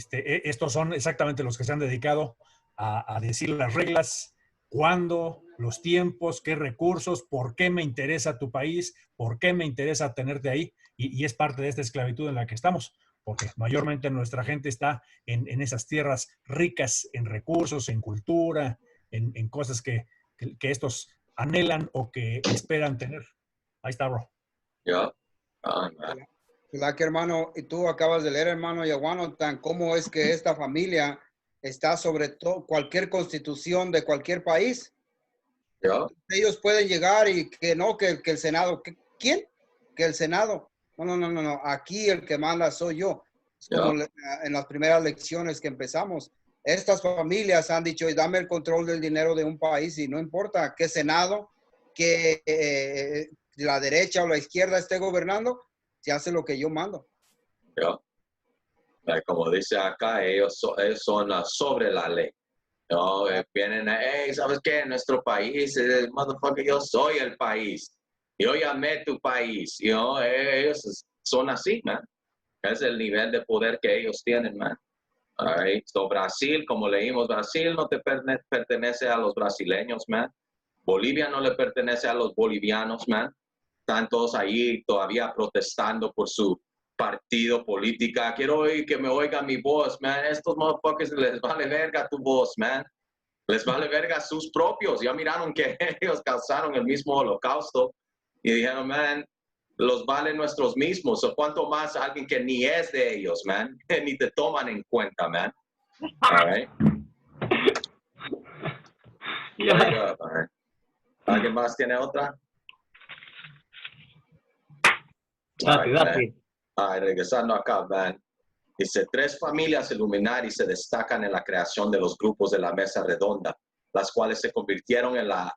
estos son exactamente los que se han dedicado a decir las reglas, cuándo, los tiempos, qué recursos, por qué me interesa tu país, por qué me interesa tenerte ahí, y es parte de esta esclavitud en la que estamos, porque mayormente nuestra gente está en esas tierras ricas en recursos, en cultura, en cosas que estos anhelan o que esperan tener. Ahí está, bro. Yeah. ¿Verdad que, hermano? Y tú acabas de leer, hermano Yaguano, tan cómo es que esta familia está sobre todo cualquier constitución de cualquier país. Yeah. Ellos pueden llegar y que no, que el Senado. ¿Quién? Que el Senado. No. Aquí el que manda soy yo. Es como en las primeras lecciones que empezamos. Estas familias han dicho, dame el control del dinero de un país y no importa qué Senado, que la derecha o la izquierda esté gobernando, se hace lo que yo mando. Yeah. Como dice acá, ellos son sobre la ley. No, vienen, hey, ¿sabes qué? En nuestro país, motherfucker, yo soy el país. Yo llamé tu país. Ellos son así, man. Es el nivel de poder que ellos tienen, man. Right. So, Brasil, como leímos, Brasil no te pertenece a los brasileños, man. Bolivia no le pertenece a los bolivianos, man. Están todos ahí todavía protestando por su partido política. Quiero oír que me oiga mi voz, man. Estos motherfuckers les vale verga tu voz, man. Les vale verga a sus propios. Ya miraron que ellos causaron el mismo holocausto y dijeron, man, los vale nuestros mismos. O cuánto más alguien que ni es de ellos, man, ni te toman en cuenta, man. All right. Yeah. All right. ¿Alguien más tiene otra? Date. Regresando acá, man. Dice, 3 familias Illuminati se destacan en la creación de los grupos de la mesa redonda, las cuales se convirtieron en la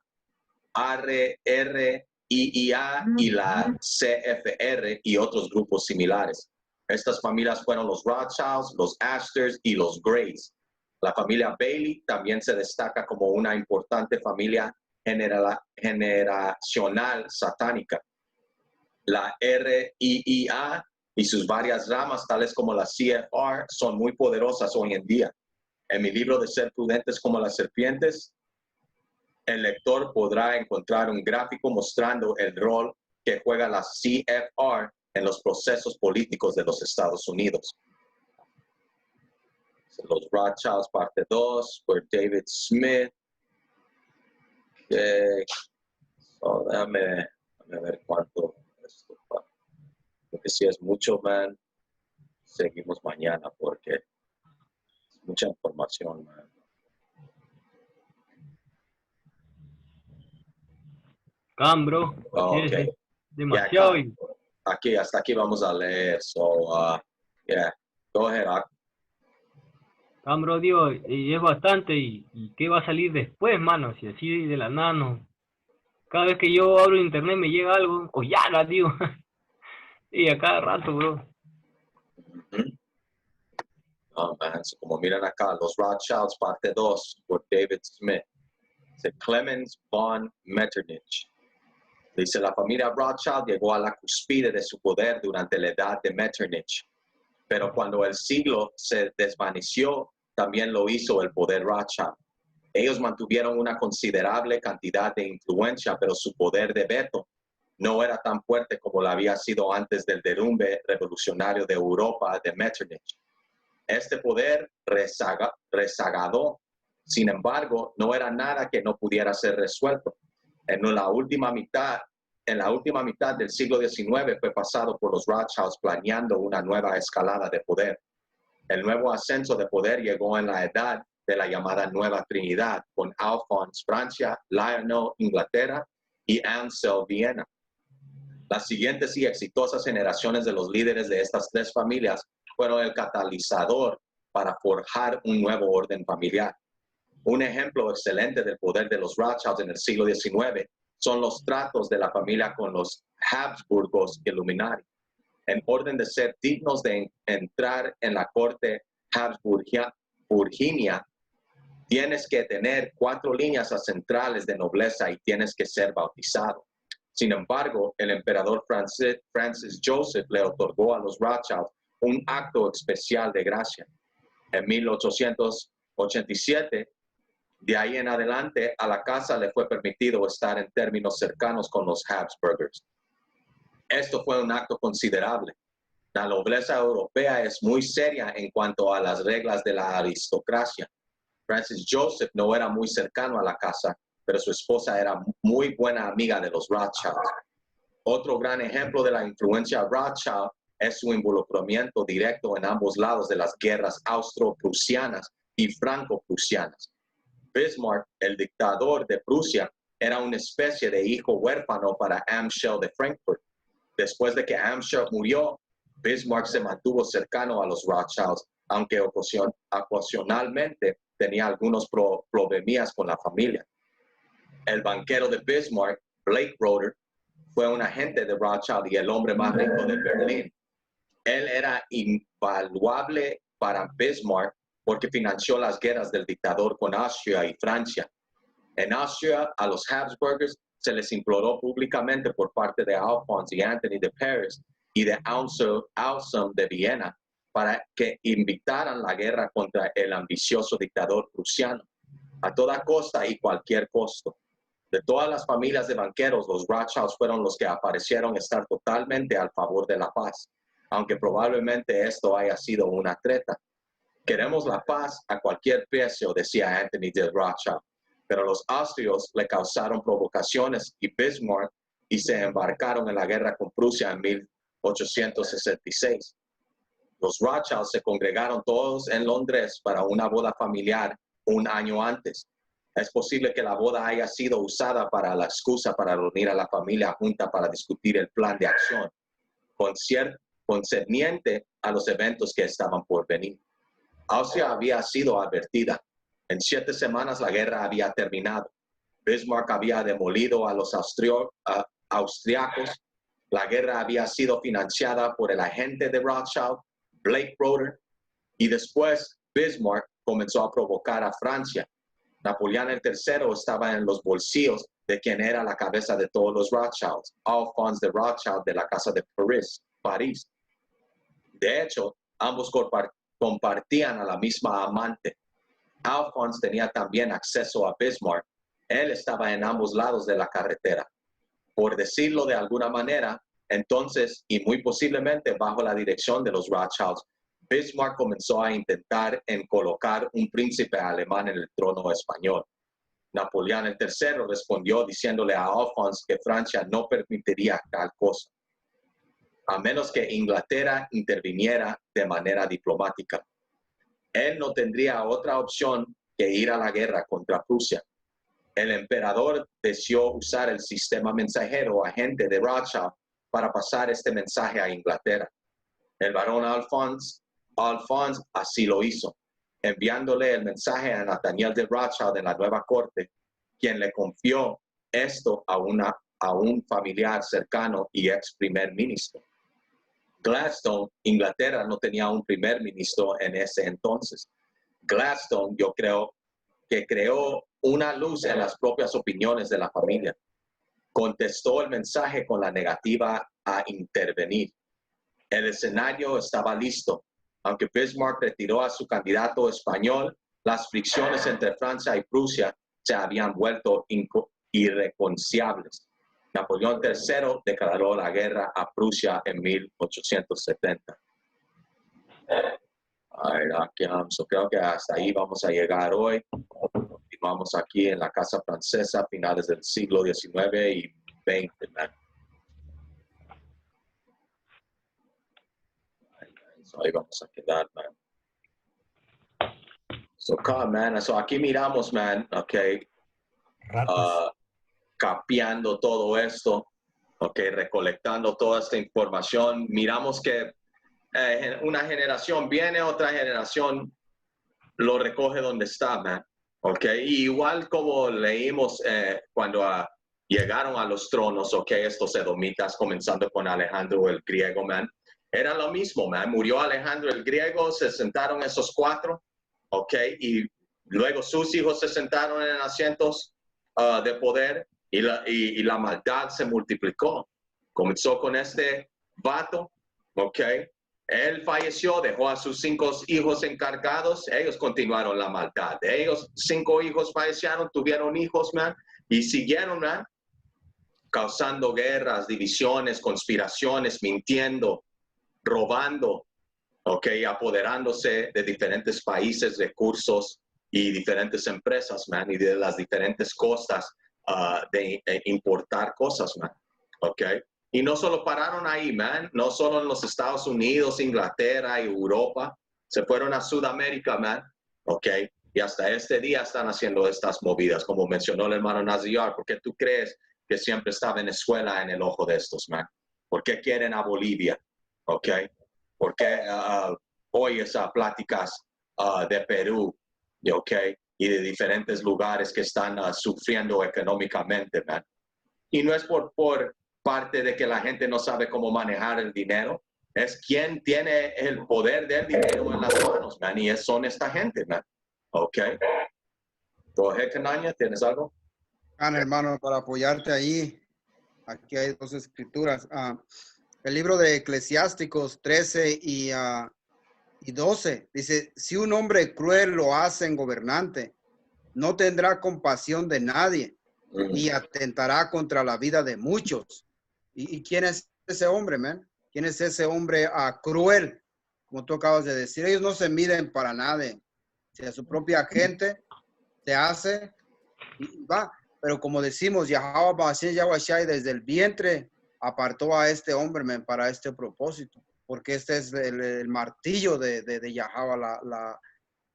RRIIA y la CFR y otros grupos similares. Estas familias fueron los Rothschilds, los Astors y los Greys. La familia Bailey también se destaca como una importante familia generacional satánica. La RIIA y sus varias ramas, tales como la CFR, son muy poderosas hoy en día. En mi libro de Ser Prudentes como las Serpientes, el lector podrá encontrar un gráfico mostrando el rol que juega la CFR en los procesos políticos de los Estados Unidos. Los Rothschilds, parte 2, por David Smith. So, déjame ver cuánto esto va. Porque si es mucho, man, seguimos mañana porque es Mucha información, man. Cambro, Oh, sí, okay. es demasiado. Yeah, aquí, hasta aquí vamos a leer. So, yeah, go ahead. Cambro, Dios, y es bastante. ¿Y qué va a salir después, mano? Si así de la nada no. Cada vez que yo abro internet me llega algo, o ya, digo. Y a cada rato, bro. Mhm. Oh, man. So, como miran acá, Los Rothschilds, parte 2, por David Smith. Dice Clemens von Metternich. Dice, la familia Rothschild llegó a la cúspide de su poder durante la edad de Metternich. Pero cuando el siglo se desvaneció, también lo hizo el poder Rothschild. Ellos mantuvieron una considerable cantidad de influencia, pero su poder de veto no era tan fuerte como lo había sido antes del derrumbe revolucionario de Europa de Metternich. Este poder rezagado, sin embargo, no era nada que no pudiera ser resuelto. En la última mitad del siglo XIX fue pasado por los Rothschilds planeando una nueva escalada de poder. El nuevo ascenso de poder llegó en la edad de la llamada Nueva Trinidad, con Alphonse, Francia, Lionel, Inglaterra y Ansel, Viena. Las siguientes y exitosas generaciones de los líderes de estas tres familias fueron el catalizador para forjar un nuevo orden familiar. Un ejemplo excelente del poder de los Rothschilds en el siglo XIX son los tratos de la familia con los Habsburgos Illuminati. En orden de ser dignos de entrar en la corte Habsburgiana, tienes que tener 4 líneas centrales de nobleza y tienes que ser bautizado. Sin embargo, el emperador Francis Joseph le otorgó a los Rothschild un acto especial de gracia. En 1887, de ahí en adelante, a la casa le fue permitido estar en términos cercanos con los Habsburgers. Esto fue un acto considerable. La nobleza europea es muy seria en cuanto a las reglas de la aristocracia. Francis Joseph no era muy cercano a la casa, pero su esposa era muy buena amiga de los Rothschild. Otro gran ejemplo de la influencia Rothschild es su involucramiento directo en ambos lados de las guerras austro-prusianas y franco-prusianas. Bismarck, el dictador de Prusia, era una especie de hijo huérfano para Amschel de Frankfurt. Después de que Amschel murió, Bismarck se mantuvo cercano a los Rothschilds, aunque ocasionalmente tenía algunos problemas con la familia. El banquero de Bismarck, Blake Roeder, fue un agente de Rothschild y el hombre más rico de Berlín. Él era invaluable para Bismarck porque financió las guerras del dictador con Austria y Francia. En Austria, a los Habsburgers se les imploró públicamente por parte de Alphonse y Anthony de Paris y de Anselm de Viena para que invitaran la guerra contra el ambicioso dictador prusiano, a toda costa y cualquier costo. De todas las familias de banqueros, los Rothschilds fueron los que aparecieron estar totalmente al favor de la paz, aunque probablemente esto haya sido una treta. Queremos la paz a cualquier precio, decía Anthony de Rothschild, pero los austrios le causaron provocaciones y Bismarck y se embarcaron en la guerra con Prusia en 1866. Los Rothschild se congregaron todos en Londres para una boda familiar un año antes. Es posible que la boda haya sido usada para la excusa para reunir a la familia junta para discutir el plan de acción concerniente a los eventos que estaban por venir. Austria había sido advertida. En 7 semanas la guerra había terminado. Bismarck había demolido a los austriacos. La guerra había sido financiada por el agente de Rothschild, Blake Roeder, y después Bismarck comenzó a provocar a Francia. Napoleón III estaba en los bolsillos de quien era la cabeza de todos los Rothschilds, Alphonse de Rothschild de la Casa de París. De hecho, ambos compartían a la misma amante. Alphonse tenía también acceso a Bismarck. Él estaba en ambos lados de la carretera. Por decirlo de alguna manera, entonces, y muy posiblemente bajo la dirección de los Rothschilds, Bismarck comenzó a intentar colocar un príncipe alemán en el trono español. Napoleón III respondió diciéndole a Alphonse que Francia no permitiría tal cosa, a menos que Inglaterra interviniera de manera diplomática. él no tendría otra opción que ir a la guerra contra Prusia. El emperador deseó usar el sistema mensajero agente de Rothschild para pasar este mensaje a Inglaterra. El barón Alphonse así lo hizo, enviándole el mensaje a Nathaniel de Rothschild en la nueva corte, quien le confió esto a un familiar cercano y ex primer ministro. Gladstone, Inglaterra no tenía un primer ministro en ese entonces. Gladstone, yo creo, que creó una luz en las propias opiniones de la familia. Contestó el mensaje con la negativa a intervenir. El escenario estaba listo. Aunque Bismarck retiró a su candidato español, las fricciones entre Francia y Prusia se habían vuelto irreconciliables. Napoleón III declaró la guerra a Prusia en 1870. Creo que hasta ahí vamos a llegar hoy. Continuamos aquí en la Casa Francesa, finales del siglo XIX y XX, man. Ahí vamos a quedar, man. So aquí miramos, man, okay, capeando todo esto, okay, recolectando toda esta información. Miramos que una generación viene, otra generación lo recoge donde está, man. Okay, y igual como leímos cuando llegaron a los tronos, okay, estos edomitas, comenzando con Alejandro el Griego, man. Era lo mismo, man. Murió Alejandro el Griego, se sentaron esos 4, okay, y luego sus hijos se sentaron en asientos de poder y la maldad se multiplicó. Comenzó con este vato, okay. Él falleció, dejó a sus 5 hijos encargados, ellos continuaron la maldad. Ellos, 5 hijos fallecieron, tuvieron hijos, man, y siguieron, man, causando guerras, divisiones, conspiraciones, mintiendo, robando, okay, apoderándose de diferentes países, recursos y diferentes empresas, man, y de las diferentes costas de importar cosas, man, okay. Y no solo pararon ahí, man, no solo en los Estados Unidos, Inglaterra y Europa, se fueron a Sudamérica, man, okay, y hasta este día están haciendo estas movidas, como mencionó el hermano Nazar. ¿Por qué tú crees que siempre está Venezuela en el ojo de estos, man? ¿Por qué quieren a Bolivia? Okay, porque oyes a pláticas de Perú, okay, y de diferentes lugares que están sufriendo económicamente, man. Y no es por parte de que la gente no sabe cómo manejar el dinero, es quien tiene el poder del dinero en las manos, man, y son esta gente, man. Okay. Jorge Canaña, ¿tienes algo? Hermano, para apoyarte ahí, aquí hay 2 escrituras. El libro de Eclesiásticos 13 y 12 dice: si un hombre cruel lo hacen gobernante, no tendrá compasión de nadie y atentará contra la vida de muchos. ¿Y quién es ese hombre, man? ¿Quién es ese hombre cruel? Como tú acabas de decir, ellos no se miden para nadie. Si a su propia gente se hace y va. Pero como decimos, Yahweh desde el vientre apartó a este hombre, man, para este propósito, porque este es el martillo de Yahweh,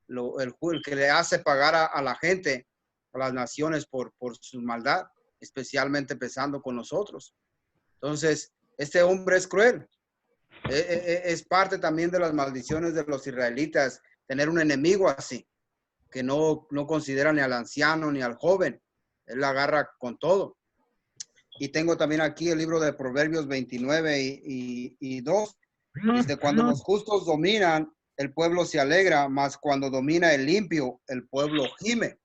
el que le hace pagar a la gente, a las naciones por su maldad, especialmente empezando con nosotros. Entonces, este hombre es cruel. Es parte también de las maldiciones de los israelitas, tener un enemigo así, que no considera ni al anciano ni al joven. Él la agarra con todo. Y tengo también aquí el libro de Proverbios 29 y 2. Dice: cuando los justos dominan, el pueblo se alegra, mas cuando domina el limpio, el pueblo gime.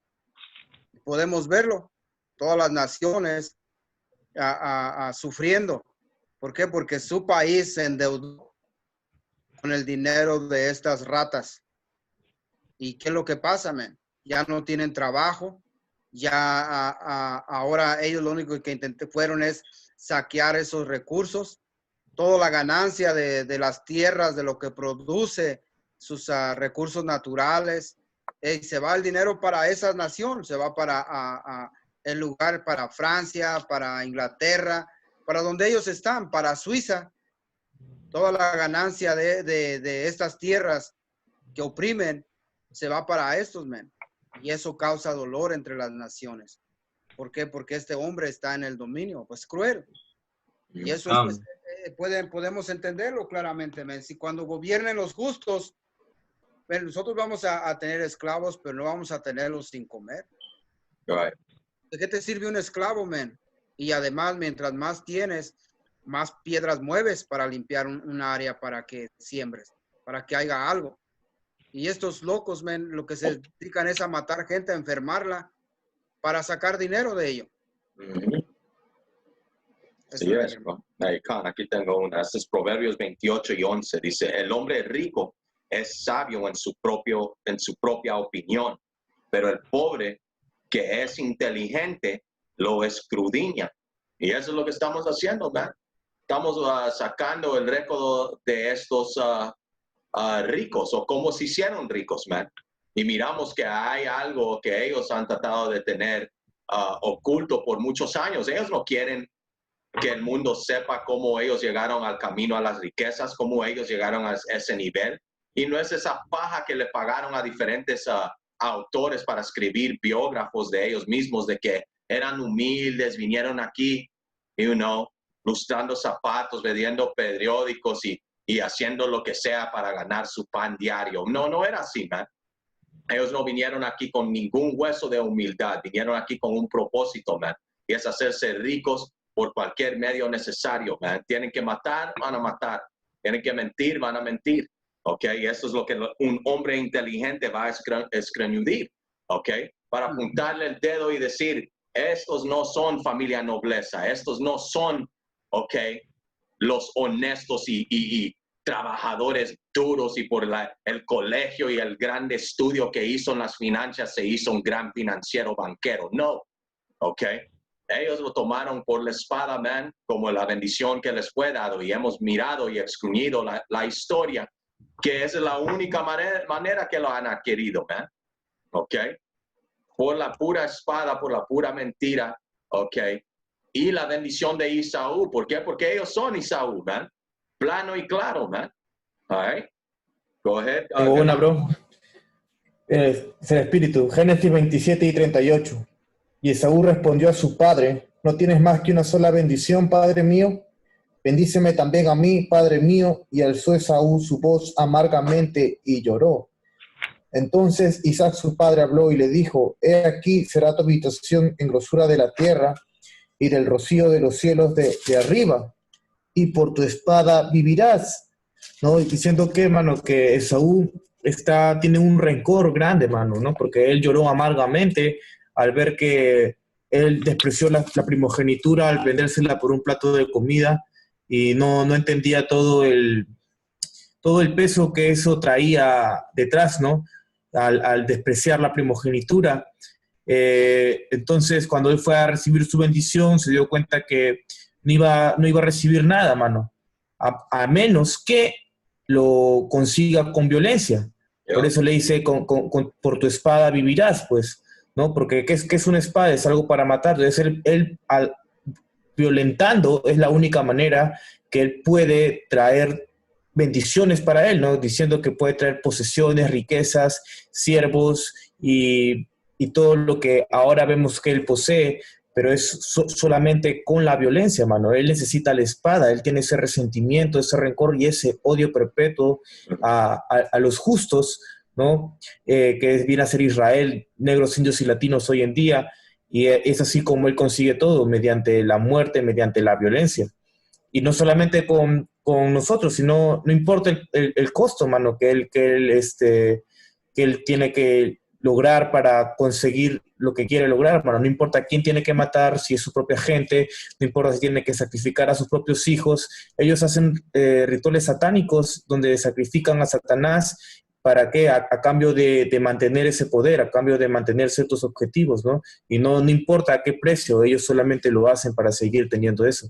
Podemos verlo. Todas las naciones sufriendo. ¿Por qué? Porque su país se endeudó con el dinero de estas ratas. ¿Y qué es lo que pasa, man? Ya no tienen trabajo. Ya ahora ellos lo único que fueron es saquear esos recursos. Toda la ganancia de las tierras, de lo que produce sus recursos naturales. Se va el dinero para esas naciones. Se va para el lugar, para Francia, para Inglaterra, para donde ellos están, para Suiza. Toda la ganancia de estas tierras que oprimen se va para estos, men. Y eso causa dolor entre las naciones. ¿Por qué? Porque este hombre está en el dominio, pues cruel. Y eso es, pues, podemos entenderlo claramente, men. Si cuando gobiernen los justos, men, nosotros vamos a tener esclavos, pero no vamos a tenerlos sin comer. Right. ¿De qué te sirve un esclavo, men? Y además, mientras más tienes, más piedras mueves para limpiar un área para que siembres, para que haya algo. Y estos locos, men, lo que se dedican es a matar gente, a enfermarla, para sacar dinero de ello. Sí, es, bro. Hey, Khan, aquí tengo una. Este es Proverbios 28 y 11. Dice, el hombre rico es sabio en su propia opinión, pero el pobre que es inteligente lo escudriña. Y eso es lo que estamos haciendo, man. Estamos sacando el récord de estos ricos o cómo se hicieron ricos, man. Y miramos que hay algo que ellos han tratado de tener oculto por muchos años. Ellos no quieren que el mundo sepa cómo ellos llegaron al camino a las riquezas, cómo ellos llegaron a ese nivel. Y no es esa paja que le pagaron a diferentes autores para escribir biógrafos de ellos mismos, de que eran humildes, vinieron aquí, lustrando zapatos, vendiendo periódicos y haciendo lo que sea para ganar su pan diario. No era así, man. Ellos no vinieron aquí con ningún hueso de humildad, vinieron aquí con un propósito, man. Y es hacerse ricos por cualquier medio necesario, man. Tienen que matar, van a matar. Tienen que mentir, van a mentir. ¿Ok? Y eso es lo que un hombre inteligente va a escruñir, ¿ok? Para apuntarle el dedo y decir, estos no son familia nobleza, estos no son, ¿ok? Los honestos y trabajadores duros y por el colegio y el gran estudio que hizo en las finanzas se hizo un gran financiero banquero. No, ¿ok? Ellos lo tomaron por la espada, man, como la bendición que les fue dado y hemos mirado y escruñido la historia, que es la única manera que lo han adquirido, man. ¿Ok? Por la pura espada, por la pura mentira, ¿ok? Y la bendición de Isaú. ¿Por qué? Porque ellos son Isaú, man. Plano y claro, man. All right. Go ahead. Tengo una, bro. Es el espíritu. Génesis 27 y 38. Y Esaú respondió a su padre, ¿no tienes más que una sola bendición, padre mío? Bendíceme también a mí, padre mío. Y alzó Esaú su voz amargamente y lloró. Entonces Isaac su padre habló y le dijo, he aquí será tu habitación en grosura de la tierra y del rocío de los cielos de arriba, y por tu espada vivirás. ¿No? Y diciendo que, hermano, que Esaú tiene un rencor grande, hermano, ¿no? Porque él lloró amargamente al ver que él despreció la primogenitura al vendérsela por un plato de comida y no entendía todo el peso que eso traía detrás, ¿no? Al despreciar la primogenitura. Entonces, cuando él fue a recibir su bendición, se dio cuenta que no iba a recibir nada, mano, a menos que lo consiga con violencia. Por eso le dice, por tu espada vivirás, pues, ¿no? Porque ¿qué es una espada? Es algo para matar. Entonces, él violentando es la única manera que él puede traer bendiciones para él, ¿no? Diciendo que puede traer posesiones, riquezas, siervos y todo lo que ahora vemos que él posee, pero es solamente con la violencia, mano. Él necesita la espada, él tiene ese resentimiento, ese rencor y ese odio perpetuo a los justos, ¿no? Que viene a ser Israel, negros, indios y latinos hoy en día, y es así como él consigue todo, mediante la muerte, mediante la violencia. Y no solamente con nosotros, sino no importa el costo, mano, que él tiene que lograr para conseguir lo que quiere lograr, mano. No importa quién tiene que matar, si es su propia gente, no importa si tiene que sacrificar a sus propios hijos. Ellos hacen rituales satánicos donde sacrifican a Satanás. ¿Para qué? A cambio de mantener ese poder, a cambio de mantener ciertos objetivos, ¿no? Y no importa a qué precio, ellos solamente lo hacen para seguir teniendo eso.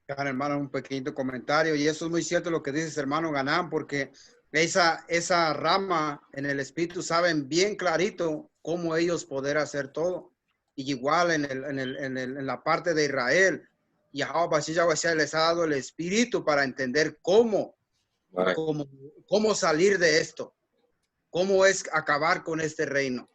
Hermano, un pequeñito comentario, y eso es muy cierto lo que dices, hermano Ganán, porque esa rama en el espíritu saben bien clarito cómo ellos poder hacer todo. Y igual en la parte de Israel, Yahweh les ha dado el espíritu para entender cómo Right. cómo salir de esto, cómo es acabar con este reino.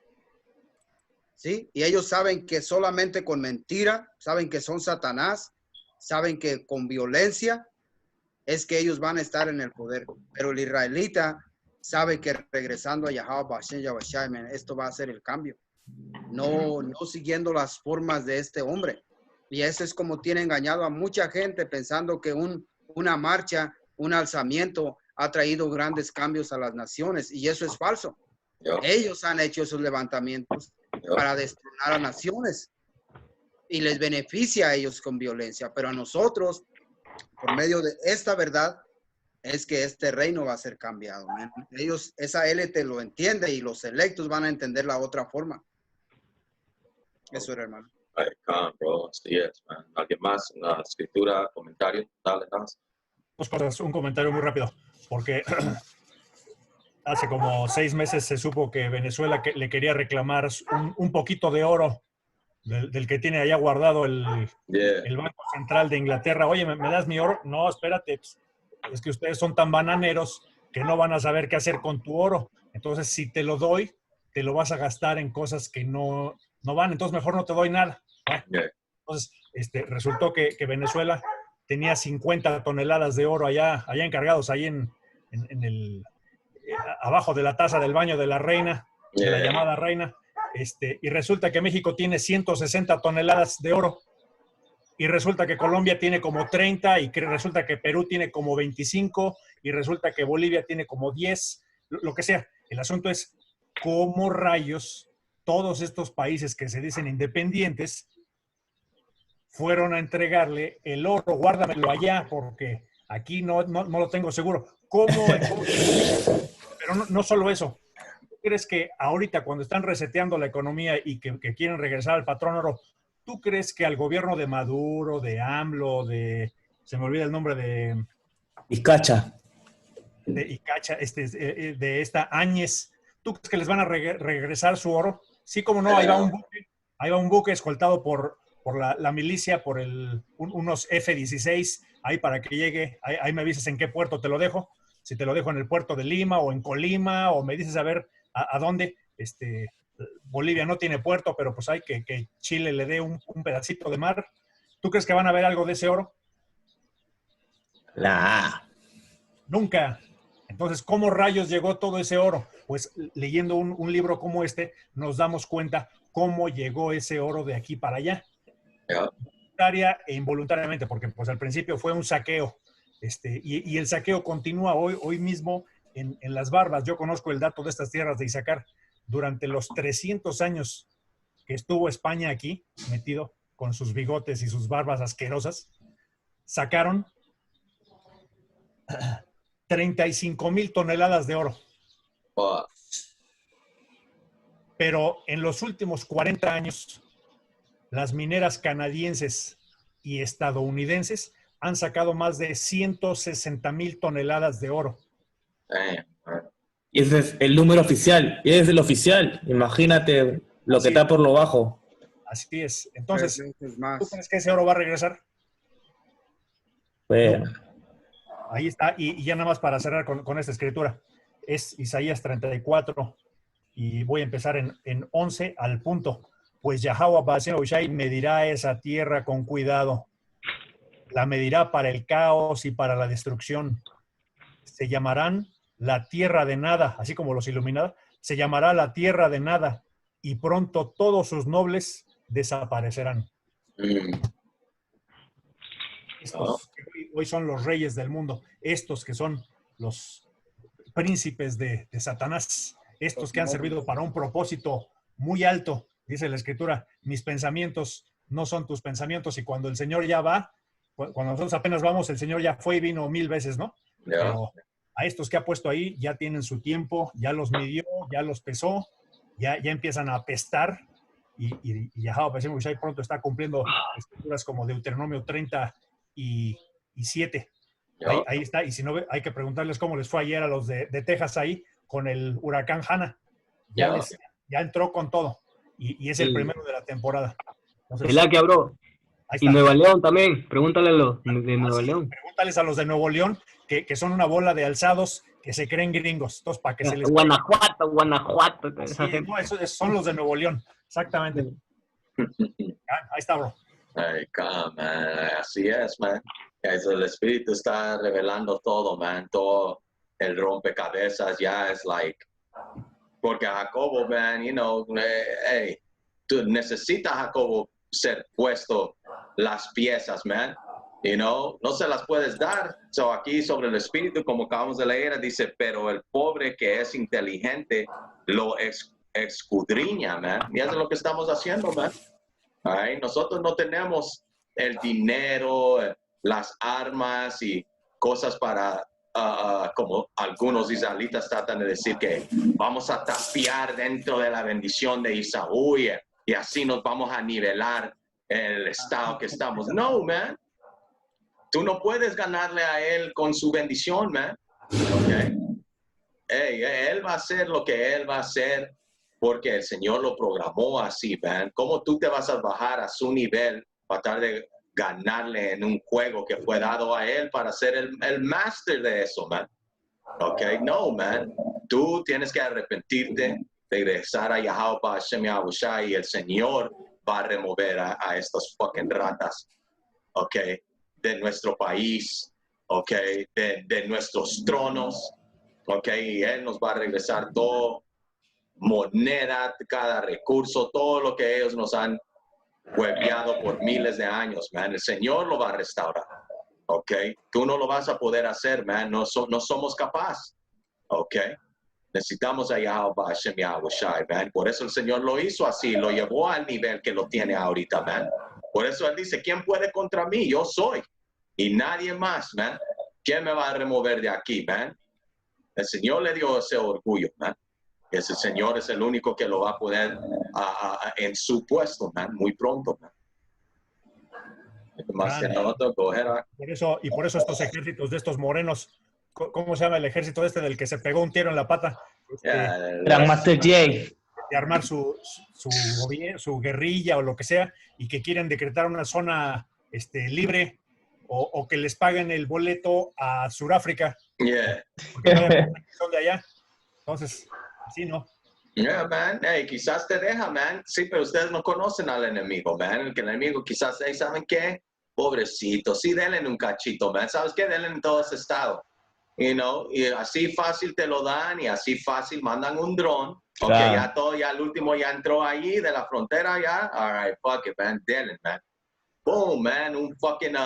¿Sí? Y ellos saben que solamente con mentira, saben que son Satanás, saben que con violencia es que ellos van a estar en el poder. Pero el israelita sabe que regresando a Yahweh Bashem Yahushua, esto va a ser el cambio. No siguiendo las formas de este hombre. Y eso es como tiene engañado a mucha gente pensando que una marcha, un alzamiento ha traído grandes cambios a las naciones. Y eso es falso. Yup. Ellos han hecho esos levantamientos para destronar a naciones y les beneficia a ellos con violencia, pero a nosotros, por medio de esta verdad, es que este reino va a ser cambiado, man. Ellos, esa élite lo entiende y los electos van a entender la otra forma. Eso era, hermano. Right, come, bro. Así es, man. ¿Alguien más? Una escritura, comentario. Dale, dale. Dos cosas, un comentario muy rápido, porque hace como 6 meses se supo que Venezuela le quería reclamar un poquito de oro del que tiene allá guardado el Banco Central de Inglaterra. Oye, ¿me das mi oro? No, espérate, es que ustedes son tan bananeros que no van a saber qué hacer con tu oro. Entonces, si te lo doy, te lo vas a gastar en cosas que no van, entonces mejor no te doy nada. Entonces, resultó que Venezuela tenía 50 toneladas de oro allá encargados, ahí en el abajo de la taza del baño de la reina, de la llamada reina, y resulta que México tiene 160 toneladas de oro, y resulta que Colombia tiene como 30, y resulta que Perú tiene como 25, y resulta que Bolivia tiene como 10, lo que sea. El asunto es cómo rayos todos estos países que se dicen independientes fueron a entregarle el oro, guárdamelo allá, porque aquí no lo tengo seguro. ¿Cómo? Pero no solo eso. ¿Tú crees que ahorita, cuando están reseteando la economía y que quieren regresar al patrón oro, tú crees que al gobierno de Maduro, de AMLO, se me olvida el nombre de Vizcacha. De esta Áñez, ¿tú crees que les van a regresar su oro? Sí, como no, ahí va un buque escoltado por la milicia, por unos F-16, ahí para que llegue, ahí me avisas en qué puerto te lo dejo, si te lo dejo en el puerto de Lima o en Colima, o me dices a ver a dónde. Bolivia no tiene puerto, pero pues hay que Chile le dé un pedacito de mar. ¿Tú crees que van a ver algo de ese oro? Nunca. Entonces, ¿cómo rayos llegó todo ese oro? Pues leyendo un libro como este, nos damos cuenta cómo llegó ese oro de aquí para allá. Voluntaria e involuntariamente, porque pues al principio fue un saqueo, y el saqueo continúa hoy mismo en Las Barbas. Yo conozco el dato de estas tierras de Issacar. Durante los 300 años que estuvo España aquí, metido con sus bigotes y sus barbas asquerosas, sacaron 35,000 toneladas de oro. Pero en los últimos 40 años, las mineras canadienses y estadounidenses han sacado más de 160,000 toneladas de oro. Y ese es el número oficial, y ese es el oficial. Imagínate lo que está por lo bajo. Así es. Entonces, ¿tú crees que ese oro va a regresar? Bueno. Ahí está. Y ya nada más para cerrar con esta escritura. Es Isaías 34, y voy a empezar en 11 al punto. Pues Yahweh Bashem Yahushai medirá esa tierra con cuidado. La medirá para el caos y para la destrucción. Se llamarán la tierra de nada, así como los iluminados, se llamará la tierra de nada, y pronto todos sus nobles desaparecerán. Estos que hoy son los reyes del mundo, estos que son los príncipes de Satanás, estos que han servido para un propósito muy alto, dice la Escritura, mis pensamientos no son tus pensamientos, y cuando el Señor ya va, cuando nosotros apenas vamos, el Señor ya fue y vino 1000 veces, ¿no? Pero a estos que ha puesto ahí ya tienen su tiempo, ya los midió, ya los pesó, ya empiezan a apestar, y Yahweh Bashem Yahushai pronto está cumpliendo escrituras como Deuteronomio 37. Ahí está, y si no, hay que preguntarles cómo les fue ayer a los de Texas ahí con el huracán Hanna. Ya entró con todo, y es el primero de la temporada. Entonces, el que habló. Y Nueva León también, pregúntale a los de Nueva León. Pregúntales a los de Nuevo León que son una bola de alzados que se creen gringos. Entonces, para que se les... Guanajuato. Sí, no, son los de Nuevo León, exactamente. Ahí está, bro. Ay, come, man. Así es, man. El Espíritu está revelando todo, man. Todo el rompecabezas ya es like... Porque Jacobo, man, you know, hey, tú necesitas Jacobo ser puesto las piezas, man. You know, no se las puedes dar. So aquí sobre el Espíritu, como acabamos de leer, dice, pero el pobre que es inteligente lo escudriña, man. Y eso es lo que estamos haciendo, man. Right? Nosotros no tenemos el dinero, las armas y cosas para, como algunos israelitas tratan de decir, que vamos a tapiar dentro de la bendición de Isaú y así nos vamos a nivelar el estado que estamos. No, man. Tú no puedes ganarle a él con su bendición, man. Okay. Hey, él va a hacer lo que él va a hacer porque el Señor lo programó así, man. ¿Cómo tú te vas a bajar a su nivel para tratar de ganarle en un juego que fue dado a él para ser el máster de eso, man? Ok, no, man. Tú tienes que arrepentirte, regresar a Yahweh Hashem Yahushua y el Señor va a remover a estos fucking ratas, ok, de nuestro país, ok, de nuestros tronos, ok, y Él nos va a regresar todo, moneda, cada recurso, todo lo que ellos nos han hueveado por miles de años, man. El Señor lo va a restaurar, ok. Tú no lo vas a poder hacer, man. No somos capaces, ok. Necesitamos a Yahweh Hashem Yahushua, man. Por eso el Señor lo hizo así, lo llevó al nivel que lo tiene ahorita, man. Por eso Él dice, ¿quién puede contra mí? Yo soy. Y nadie más, man. ¿Quién me va a remover de aquí, man? El Señor le dio ese orgullo, man. Ese Señor es el único que lo va a poner en su puesto, man, muy pronto, man. Por eso estos ejércitos de estos morenos, ¿cómo se llama el ejército este del que se pegó un tiro en la pata? Grandmaster J. De armar su guerrilla o lo que sea, y que quieren decretar una zona libre o que les paguen el boleto a Sudáfrica. Yeah. Porque no son de allá. Entonces, así no. Yeah, man. Hey, quizás te deja, man. Sí, pero ustedes no conocen al enemigo, man. El enemigo quizás, hey, ¿saben qué? Pobrecito. Sí, denle un cachito, man. ¿Sabes qué? Denle en todo ese estado. You know? Y así fácil te lo dan y así fácil mandan un dron. Ok, ya todo, ya el último ya entró allí de la frontera ya. All right, fuck it, man. Denle, man. Boom, man. Un fucking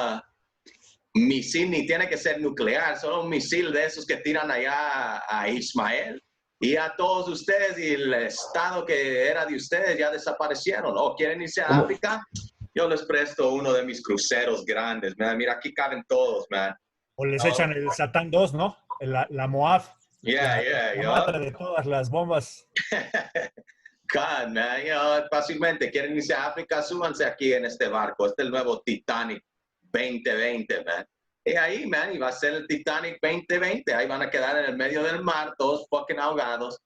misil, ni tiene que ser nuclear. Solo un misil de esos que tiran allá a Ismael. Y a todos ustedes y el estado que era de ustedes ya desaparecieron. ¿O quieren irse a África? Yo les presto uno de mis cruceros grandes, man. Mira, aquí caben todos, man. O les echan el Satán 2, ¿no? La Moab. Yeah. La madre de todas las bombas. God, man. You know, fácilmente quieren irse a África, súbanse aquí en este barco. Este es el nuevo Titanic 2020, man. Y ahí, man, y va a ser el Titanic 2020. Ahí van a quedar en el medio del mar, todos fucking ahogados.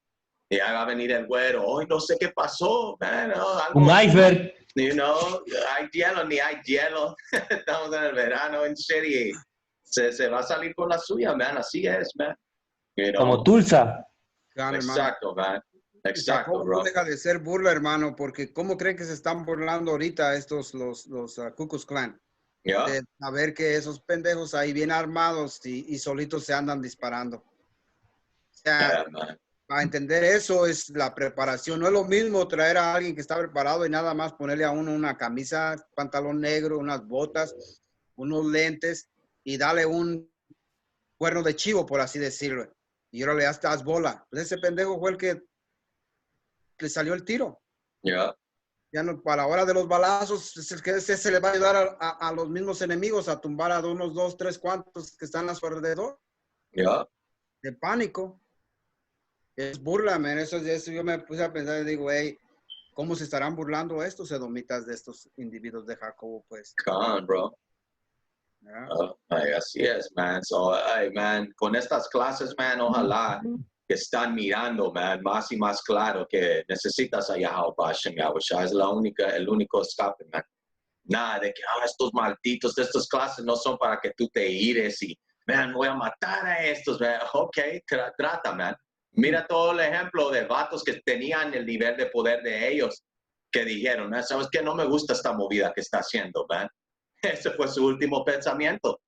Y ahí va a venir el güero. Hoy no sé qué pasó, man. Un iceberg. You know, hay hielo, ni hay hielo. Estamos en el verano, en serio. Se va a salir con la suya, man. Así es, man. You know? Como Tulsa. Claro, Exacto, man. Exacto, bro. No deja de ser burla, hermano, porque ¿cómo creen que se están burlando ahorita los Ku Klux Klan? Yeah. De saber que esos pendejos ahí bien armados y solitos se andan disparando. O sea, para entender eso es la preparación. No es lo mismo traer a alguien que está preparado y nada más ponerle a uno una camisa, pantalón negro, unas botas, unos lentes y darle un cuerno de chivo, por así decirlo. Y ahora le das bola. Pues ese pendejo fue el que le salió el tiro. Yeah. Ya no, para la hora de los balazos, es el que se le va a ayudar a los mismos enemigos a tumbar a unos 2, 3 cuantos que están a su alrededor. Yeah. De pánico. Es burla, man. Eso yo me puse a pensar y digo, hey, ¿cómo se estarán burlando estos edomitas de estos individuos de Jacobo, pues? Come on, bro. Yeah. Ay, así es, man. So, ay, man, con estas clases, man, ojalá que están mirando, man, más y más claro que necesitas a Yahweh Hashem Yahushua. Es el único escape, man. Nada de que estos malditos de estas clases no son para que tú te ires y man, voy a matar a estos, man. Ok, trata, man. Mira todo el ejemplo de vatos que tenían el nivel de poder de ellos, que dijeron, man, ¿sabes qué? No me gusta esta movida que está haciendo, man. Ese fue su último pensamiento.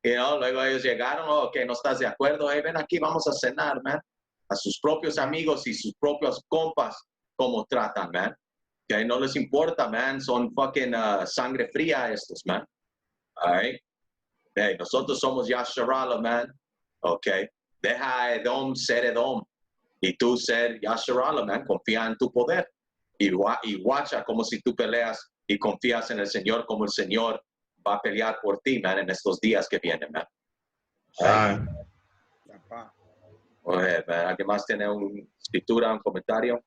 Luego ellos llegaron, ok, no estás de acuerdo, hey, ven aquí, vamos a cenar, man. A sus propios amigos y sus propios compas, cómo tratan, man. Okay, no les importa, man, son fucking sangre fría estos, man. All right? Hey, nosotros somos Yasharala, man. Ok, deja a Edom ser Edom y tú ser Yasharala, man. Confía en tu poder y guacha como si tú peleas y confías en el Señor como el Señor va a pelear por ti, man, en estos días que vienen, man. Oye, man, ¿alguien más tiene una escritura, un comentario?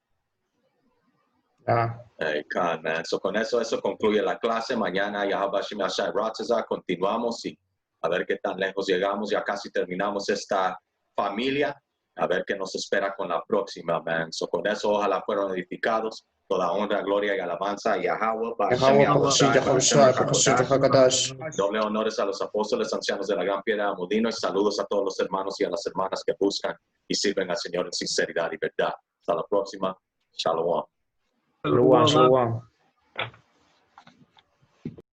Hey, God, man. So, con eso concluye la clase. Mañana, Yahabashim Yashai Ratzaza, continuamos y a ver qué tan lejos llegamos. Ya casi terminamos esta familia. A ver qué nos espera con la próxima, man. So, con eso, ojalá fueron edificados. Toda honra, gloria y alabanza a Yahweh. Doble honores a los apóstoles, ancianos de la Gran Piedra de Amudino, y saludos a todos los hermanos y a las hermanas que buscan y sirven al Señor en sinceridad y verdad. Hasta la próxima. Shalom. Shalom.